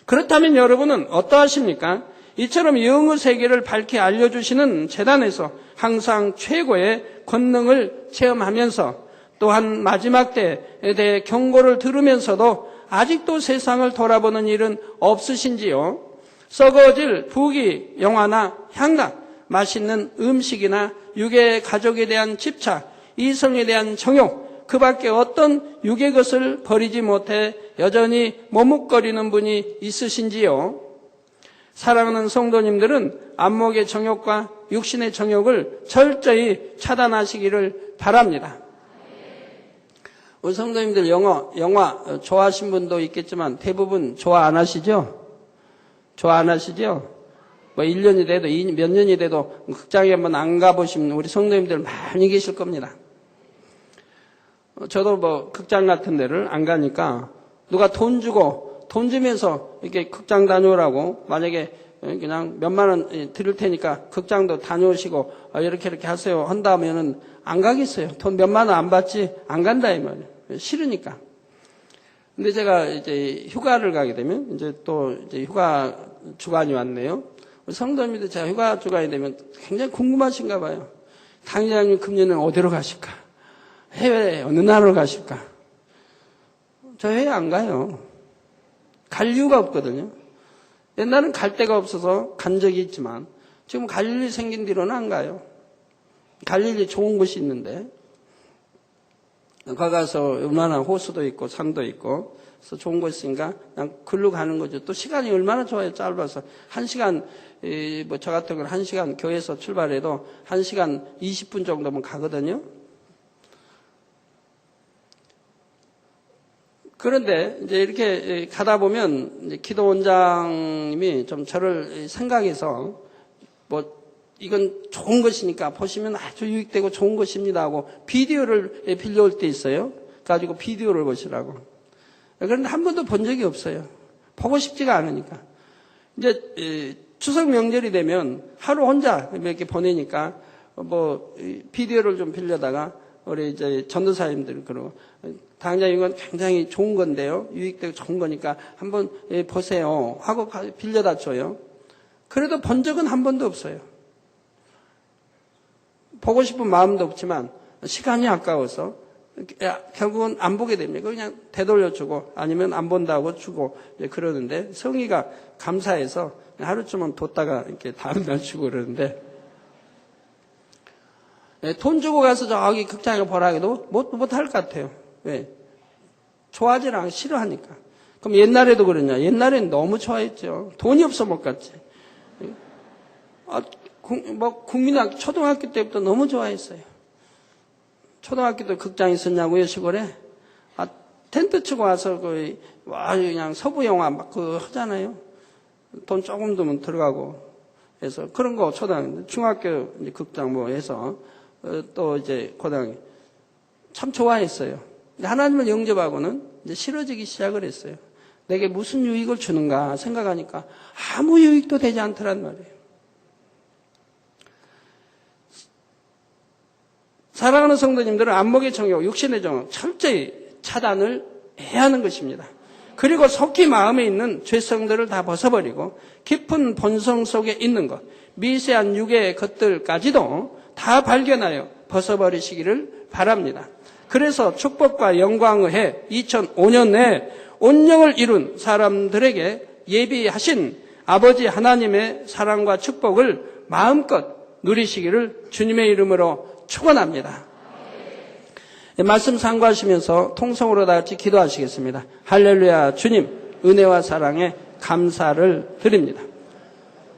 그렇다면 여러분은 어떠하십니까? 이처럼 영의 세계를 밝히 알려주시는 재단에서 항상 최고의 권능을 체험하면서 또한 마지막 때에 대해 경고를 들으면서도 아직도 세상을 돌아보는 일은 없으신지요? 썩어질 부귀, 영화나 향락, 맛있는 음식이나 육의 가족에 대한 집착, 이성에 대한 정욕, 그 밖에 어떤 육의 것을 버리지 못해 여전히 머뭇거리는 분이 있으신지요? 사랑하는 성도님들은 안목의 정욕과 육신의 정욕을 철저히 차단하시기를 바랍니다. 우리 성도님들 영화 좋아하시는 분도 있겠지만 대부분 좋아 안 하시죠? 좋아 안 하시죠? 1년이 돼도 몇 년이 돼도 극장에 한번 안 가보신 우리 성도님들 많이 계실 겁니다. 저도 극장 같은 데를 안 가니까 누가 돈 주면서 이렇게 극장 다녀오라고 만약에 그냥 몇만 원 드릴 테니까 극장도 다녀오시고 이렇게 하세요 한다면은 안 가겠어요. 돈 몇만 원 안 받지 안 간다 이 말이에요. 싫으니까. 근데 제가 이제 휴가를 가게 되면 이제 또 휴가 주간이 왔네요. 성도님들 제가 휴가 주간이 되면 굉장히 궁금하신가 봐요. 당회장님 금년에 어디로 가실까? 해외 어느 나라로 가실까? 저 해외 안 가요. 갈 이유가 없거든요. 옛날엔 갈 데가 없어서 간 적이 있지만 지금 갈 일이 생긴 뒤로는 안 가요. 갈 일이 좋은 곳이 있는데 거기 가서 얼마나 호수도 있고 산도 있고 그래서 좋은 곳이니까 그냥 글로 가는 거죠. 또 시간이 얼마나 좋아요. 짧아서 1시간 뭐 저 같은 건 1시간 교회에서 출발해도 1시간 20분 정도면 가거든요. 그런데 이제 이렇게 가다 보면 이제 기도원장님이 좀 저를 생각해서 뭐 이건 좋은 것이니까 보시면 아주 유익되고 좋은 것입니다 하고 비디오를 빌려올 때 있어요. 가지고 비디오를 보시라고. 그런데 한 번도 본 적이 없어요. 보고 싶지가 않으니까. 이제 추석 명절이 되면 하루 혼자 이렇게 보내니까 뭐 비디오를 좀 빌려다가 우리 이제 전도사님들 그러고 당장 이건 굉장히 좋은 건데요. 유익되고 좋은 거니까 한번 보세요 하고 빌려다 줘요. 그래도 본 적은 한 번도 없어요. 보고 싶은 마음도 없지만 시간이 아까워서 결국은 안 보게 됩니다. 그냥 되돌려주고 아니면 안 본다고 주고 그러는데 성의가 감사해서 하루쯤은 뒀다가 이렇게 다음 날 주고 그러는데 돈 주고 가서 저기 극장에 보라 해도 못할 것 같아요. 왜? 좋아하지 않아. 싫어하니까. 그럼 옛날에도 그러냐? 옛날엔 너무 좋아했죠. 돈이 없어 못 갔지. 국민학교, 초등학교 때부터 너무 좋아했어요. 초등학교 때 극장 있었냐고요, 시골에? 텐트 치고 와서 그냥 서부 영화 막 하잖아요. 돈 조금 들면 들어가고. 해서 그런 거 초등학교, 중학교 이제 극장 뭐 해서 또 이제 고등학교 참 좋아했어요. 근데 하나님을 영접하고는 이제 싫어지기 시작을 했어요. 내게 무슨 유익을 주는가 생각하니까 아무 유익도 되지 않더란 말이에요. 사랑하는 성도님들은 안목의 정욕, 육신의 정욕 철저히 차단을 해야 하는 것입니다. 그리고 속히 마음에 있는 죄성들을 다 벗어버리고 깊은 본성 속에 있는 것, 미세한 육의 것들까지도 다 발견하여 벗어버리시기를 바랍니다. 그래서 축복과 영광의 해 2005년 내에 온영을 이룬 사람들에게 예비하신 아버지 하나님의 사랑과 축복을 마음껏 누리시기를 주님의 이름으로 축원합니다. 말씀 상고하시면서 통성으로 다 같이 기도하시겠습니다. 할렐루야. 주님 은혜와 사랑에 감사를 드립니다.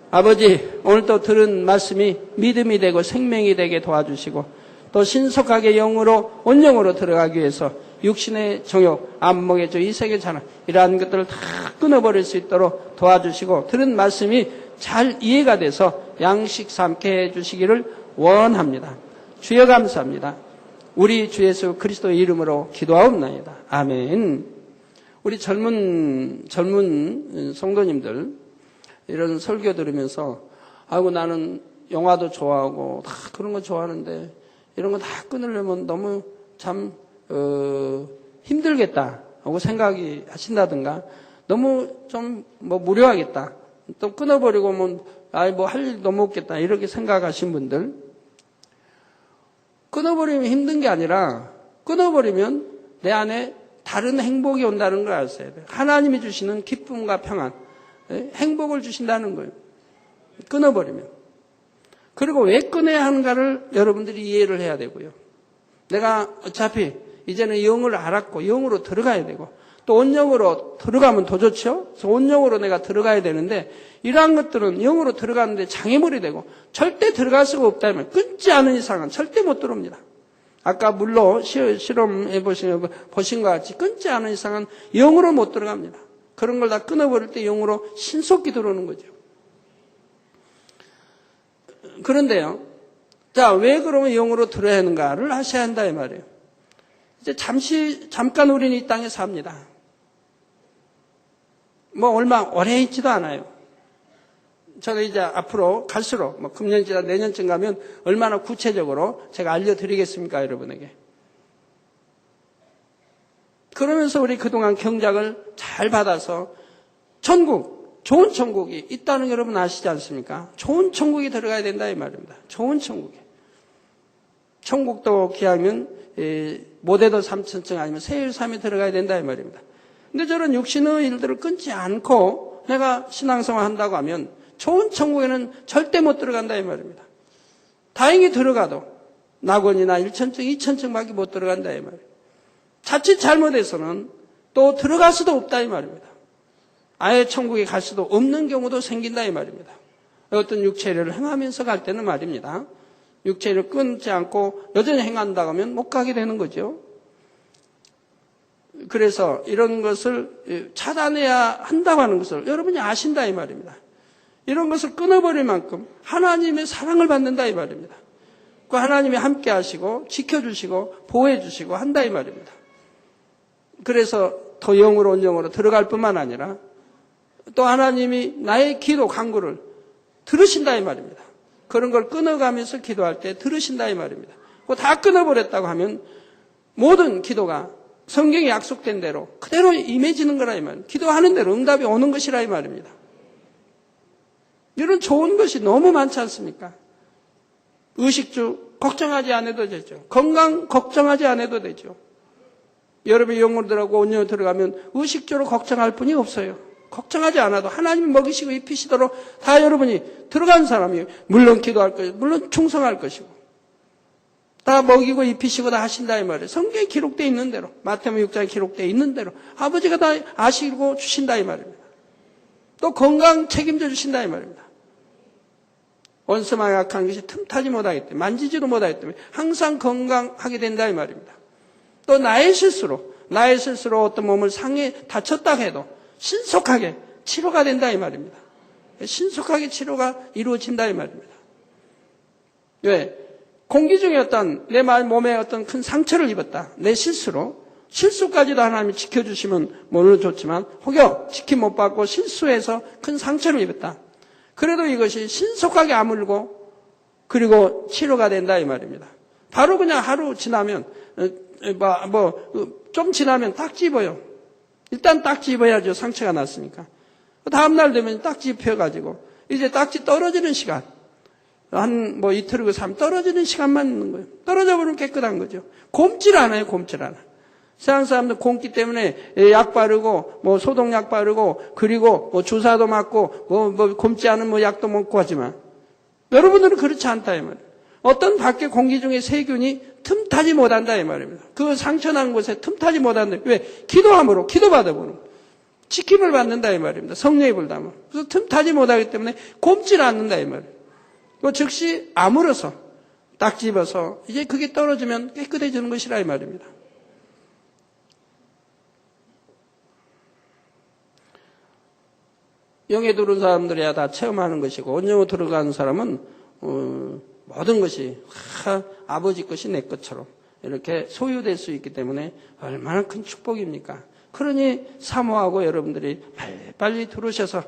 아버지 오늘 또 들은 말씀이 믿음이 되고 생명이 되게 도와주시고 또 신속하게 영으로 온영으로 들어가기 위해서 육신의 정욕, 안목의 이색의 자랑 이러한 것들을 다 끊어버릴 수 있도록 도와주시고 들은 말씀이 잘 이해가 돼서 양식 삼게 해주시기를 원합니다. 주여 감사합니다. 우리 주 예수 그리스도의 이름으로 기도하옵나이다. 아멘. 우리 젊은 성도님들 이런 설교 들으면서 아이고 나는 영화도 좋아하고 다 그런 거 좋아하는데 이런 거 다 끊으려면 너무 참 힘들겠다 하고 생각이 하신다든가 너무 좀 무료하겠다 또 끊어버리고 뭐 할 일 너무 없겠다 이렇게 생각하신 분들 끊어버리면 힘든 게 아니라 끊어버리면 내 안에 다른 행복이 온다는 걸 아셔야 돼요. 하나님이 주시는 기쁨과 평안, 행복을 주신다는 거예요. 끊어버리면. 그리고 왜 끊어야 하는가를 여러분들이 이해를 해야 되고요. 내가 어차피 이제는 영을 알았고 영으로 들어가야 되고 또 온영으로 들어가면 더 좋죠. 그래서 온영으로 내가 들어가야 되는데 이러한 것들은 영으로 들어가는데 장애물이 되고 절대 들어갈 수가 없다면 끊지 않은 이상은 절대 못 들어옵니다. 아까 물로 실험해 보신 것 같이 끊지 않은 이상은 영으로 못 들어갑니다. 그런 걸 다 끊어버릴 때 영으로 신속히 들어오는 거죠. 그런데요. 자, 왜 그러면 영으로 들어야 하는가를 하셔야 한다 이 말이에요. 이제 잠깐 우리는 이 땅에 삽니다. 얼마 오래 있지도 않아요. 제가 이제 앞으로 갈수록 금년 지나 내년쯤 가면 얼마나 구체적으로 제가 알려드리겠습니까, 여러분에게. 그러면서 우리 그동안 경작을 잘 받아서 천국, 좋은 천국이 있다는 거 여러분 아시지 않습니까? 좋은 천국이 들어가야 된다 이 말입니다. 좋은 천국이. 천국도 기하면 모대도 3천층 아니면 세일삼에 들어가야 된다 이 말입니다. 근데 저런 육신의 일들을 끊지 않고 내가 신앙생활 한다고 하면 좋은 천국에는 절대 못 들어간다 이 말입니다. 다행히 들어가도 낙원이나 1천층, 2천층밖에 못 들어간다 이 말입니다. 자칫 잘못해서는 또 들어갈 수도 없다 이 말입니다. 아예 천국에 갈 수도 없는 경우도 생긴다 이 말입니다. 어떤 육체를 행하면서 갈 때는 말입니다. 육체를 끊지 않고 여전히 행한다고 하면 못 가게 되는 거죠. 그래서 이런 것을 차단해야 한다고 하는 것을 여러분이 아신다 이 말입니다. 이런 것을 끊어버릴 만큼 하나님의 사랑을 받는다 이 말입니다. 그 하나님이 함께 하시고 지켜주시고 보호해주시고 한다 이 말입니다. 그래서 더 영으로 온 영으로 들어갈 뿐만 아니라 또 하나님이 나의 기도 간구를 들으신다 이 말입니다. 그런 걸 끊어가면서 기도할 때 들으신다 이 말입니다. 그거 다 끊어버렸다고 하면 모든 기도가 성경에 약속된 대로 그대로 임해지는 거라 이 말입니다. 기도하는 대로 응답이 오는 것이라 이 말입니다. 이런 좋은 것이 너무 많지 않습니까? 의식주 걱정하지 않아도 되죠. 건강 걱정하지 않아도 되죠. 여러분이 영으로 들어가고 온영으로 들어가면 의식주로 걱정할 뿐이 없어요. 걱정하지 않아도 하나님이 먹이시고 입히시도록 다 여러분이 들어간 사람이 물론 기도할 것이고 물론 충성할 것이고 다 먹이고 입히시고 다 하신다 이 말이에요. 성경에 기록되어 있는 대로 마태복음 6장에 기록되어 있는 대로 아버지가 다 아시고 주신다 이 말입니다. 또 건강 책임져 주신다 이 말입니다. 원수마귀 악한 것이 틈타지 못하기 때문에 만지지도 못하기 때문에 항상 건강하게 된다 이 말입니다. 또 나의 실수로 어떤 몸을 상해 다쳤다 해도 신속하게 치료가 된다 이 말입니다. 신속하게 치료가 이루어진다 이 말입니다. 왜? 공기 중에 어떤 내 몸에 어떤 큰 상처를 입었다. 내 실수까지도 하나님이 지켜주시면 물론 좋지만 혹여 지킴 못 받고 실수해서 큰 상처를 입었다. 그래도 이것이 신속하게 아물고 그리고 치료가 된다 이 말입니다. 바로 그냥 하루 지나면 좀 지나면 딱지 입어요. 일단 딱지 입어야죠. 상처가 났으니까. 다음날 되면 딱지 입혀가지고 이제 딱지 떨어지는 시간 한 이틀이고 3일 떨어지는 시간만 있는 거예요. 떨어져 버리면 깨끗한 거죠. 곰질 않아요. 곰질 않아. 세상 사람들 곰기 때문에 약 바르고 소독약 바르고 그리고 주사도 맞고 곰지 않은 약도 먹고 하지만 여러분들은 그렇지 않다 이 말이에요. 어떤 밖에 공기 중에 세균이 틈타지 못한다 이 말입니다. 그 상처난 곳에 틈타지 못한다. 왜? 기도함으로 기도받아보는 지킴을 받는다 이 말입니다. 성령의 불 담아. 그래서 틈타지 못하기 때문에 곰질 않는다 이 말이에요. 즉시 아물어서 딱 집어서 이제 그게 떨어지면 깨끗해지는 것이라 이 말입니다. 영에 들어온 사람들이야 다 체험하는 것이고 온영으로 들어가는 사람은 모든 것이 아버지 것이 내 것처럼 이렇게 소유될 수 있기 때문에 얼마나 큰 축복입니까? 그러니 사모하고 여러분들이 빨리 들어오셔서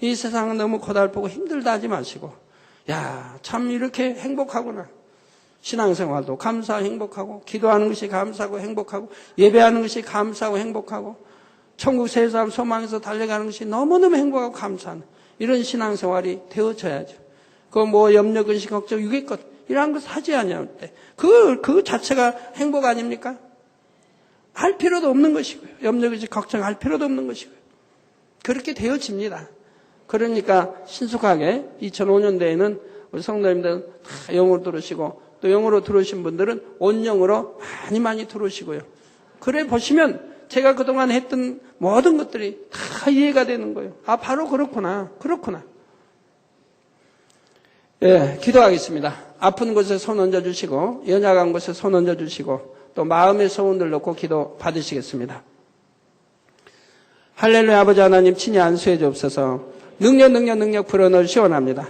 이 세상은 너무 고달프고 힘들다 하지 마시고 야, 참 이렇게 행복하구나. 신앙생활도 감사하고 행복하고 기도하는 것이 감사하고 행복하고 예배하는 것이 감사하고 행복하고 천국 세상 소망에서 달려가는 것이 너무너무 행복하고 감사한 이런 신앙생활이 되어져야죠. 염려, 근심, 걱정, 유괴 것 이러한 것 하지 않을 때 그 자체가 행복 아닙니까? 할 필요도 없는 것이고요. 염려, 근심, 걱정할 필요도 없는 것이고요. 그렇게 되어집니다. 그러니까 신속하게 2005년대에는 우리 성도님들은 다 영으로 들으시고 또 영으로 들으신 분들은 온영으로 많이 들으시고요. 그래 보시면 제가 그동안 했던 모든 것들이 다 이해가 되는 거예요. 아, 바로 그렇구나. 예, 기도하겠습니다. 아픈 곳에 손 얹어주시고 연약한 곳에 손 얹어주시고 또 마음의 소원들 놓고 기도 받으시겠습니다. 할렐루야. 아버지 하나님 친히 안수해 주옵소서. 능력 불어넣으시 원합니다.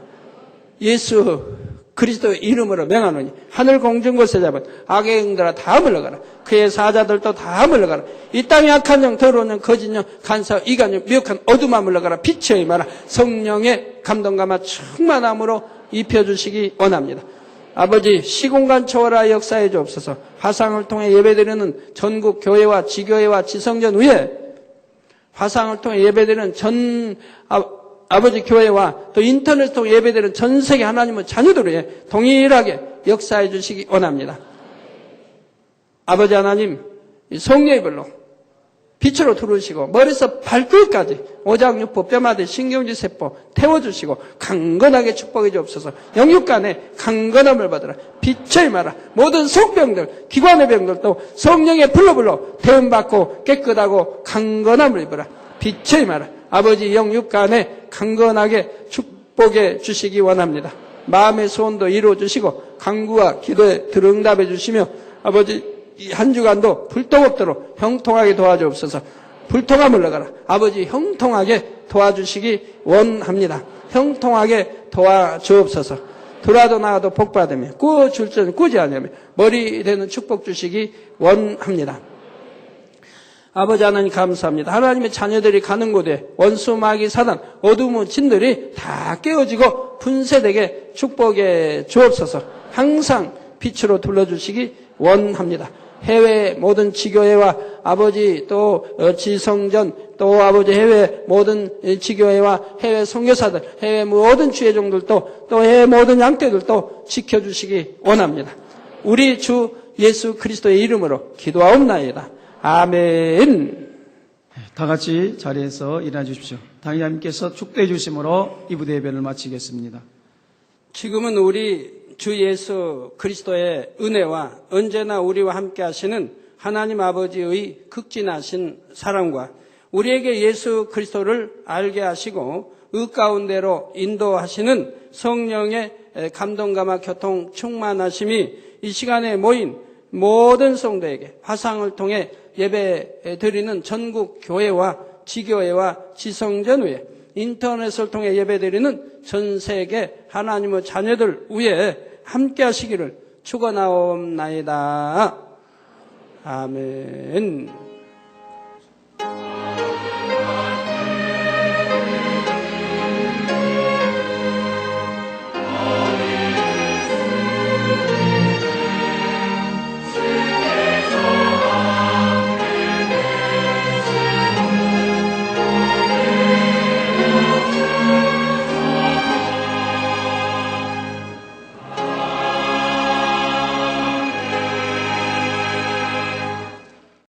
예수 그리스도 이름으로 명하노니 하늘 공중 곳에 잡은 악의 영들아 다 물러가라. 그의 사자들도 다 물러가라. 이 땅에 악한 영, 더러운 영, 거짓 영, 간사, 이간영, 미혹한 어둠아 물러가라. 빛의 임하라. 성령의 감동감화 충만함으로 입혀주시기 원합니다. 아버지 시공간 초월하 역사해 주옵소서. 화상을 통해 예배드리는 전국 교회와 지교회와 지성전 위에 화상을 통해 예배드리는 아버지 교회와 또 인터넷 통해 예배드리는 전 세계 하나님의 자녀들 위해 동일하게 역사해 주시기 원합니다. 아버지 하나님, 성령의 불로 빛으로 두르시고 머리에서 발끝까지 오장육부 뼈마디 신경지 세포 태워주시고 강건하게 축복해 주옵소서. 영육간에 강건함을 받으라. 빛의 마라. 모든 속병들 기관의 병들도 성령의 불로 태움받고 깨끗하고 강건함을 입으라. 빛의 마라. 아버지 영육간에 강건하게 축복해 주시기 원합니다. 마음의 소원도 이루어 주시고 간구와 기도에 들응답해 주시며 아버지 이 한 주간도 불통 없도록 형통하게 도와주옵소서. 불통함을 나가라. 아버지 형통하게 도와주시기 원합니다. 형통하게 도와주옵소서. 들어와도 나와도 복받으며 꾸어줄 줄 꾸지 않으며 머리 되는 축복 주시기 원합니다. 아버지 하나님 감사합니다. 하나님의 자녀들이 가는 곳에 원수 마귀 사단 어둠의 진들이 다 깨어지고 분쇄되게 축복해 주옵소서. 항상 빛으로 둘러주시기 원합니다. 해외 모든 지교회와 아버지 또 지성전 또 아버지 해외 모든 지교회와 해외 선교사들 해외 모든 주회종들도 또 해외 모든 양떼들도 지켜주시기 원합니다. 우리 주 예수 그리스도의 이름으로 기도하옵나이다. 아멘. 다 같이 자리에서 일어나 주십시오. 당회장님께서 축도해 주심으로 이 부대 예배를 마치겠습니다. 지금은 우리 주 예수 그리스도의 은혜와 언제나 우리와 함께 하시는 하나님 아버지의 극진하신 사랑과 우리에게 예수 그리스도를 알게 하시고 의 가운데로 인도하시는 성령의 감동감화 교통 충만하심이 이 시간에 모인 모든 성도에게 화상을 통해 예배 드리는 전국 교회와 지교회와 지성전 위에 인터넷을 통해 예배드리는 전 세계 하나님의 자녀들 위에 함께 하시기를 축원하옵나이다. 아멘.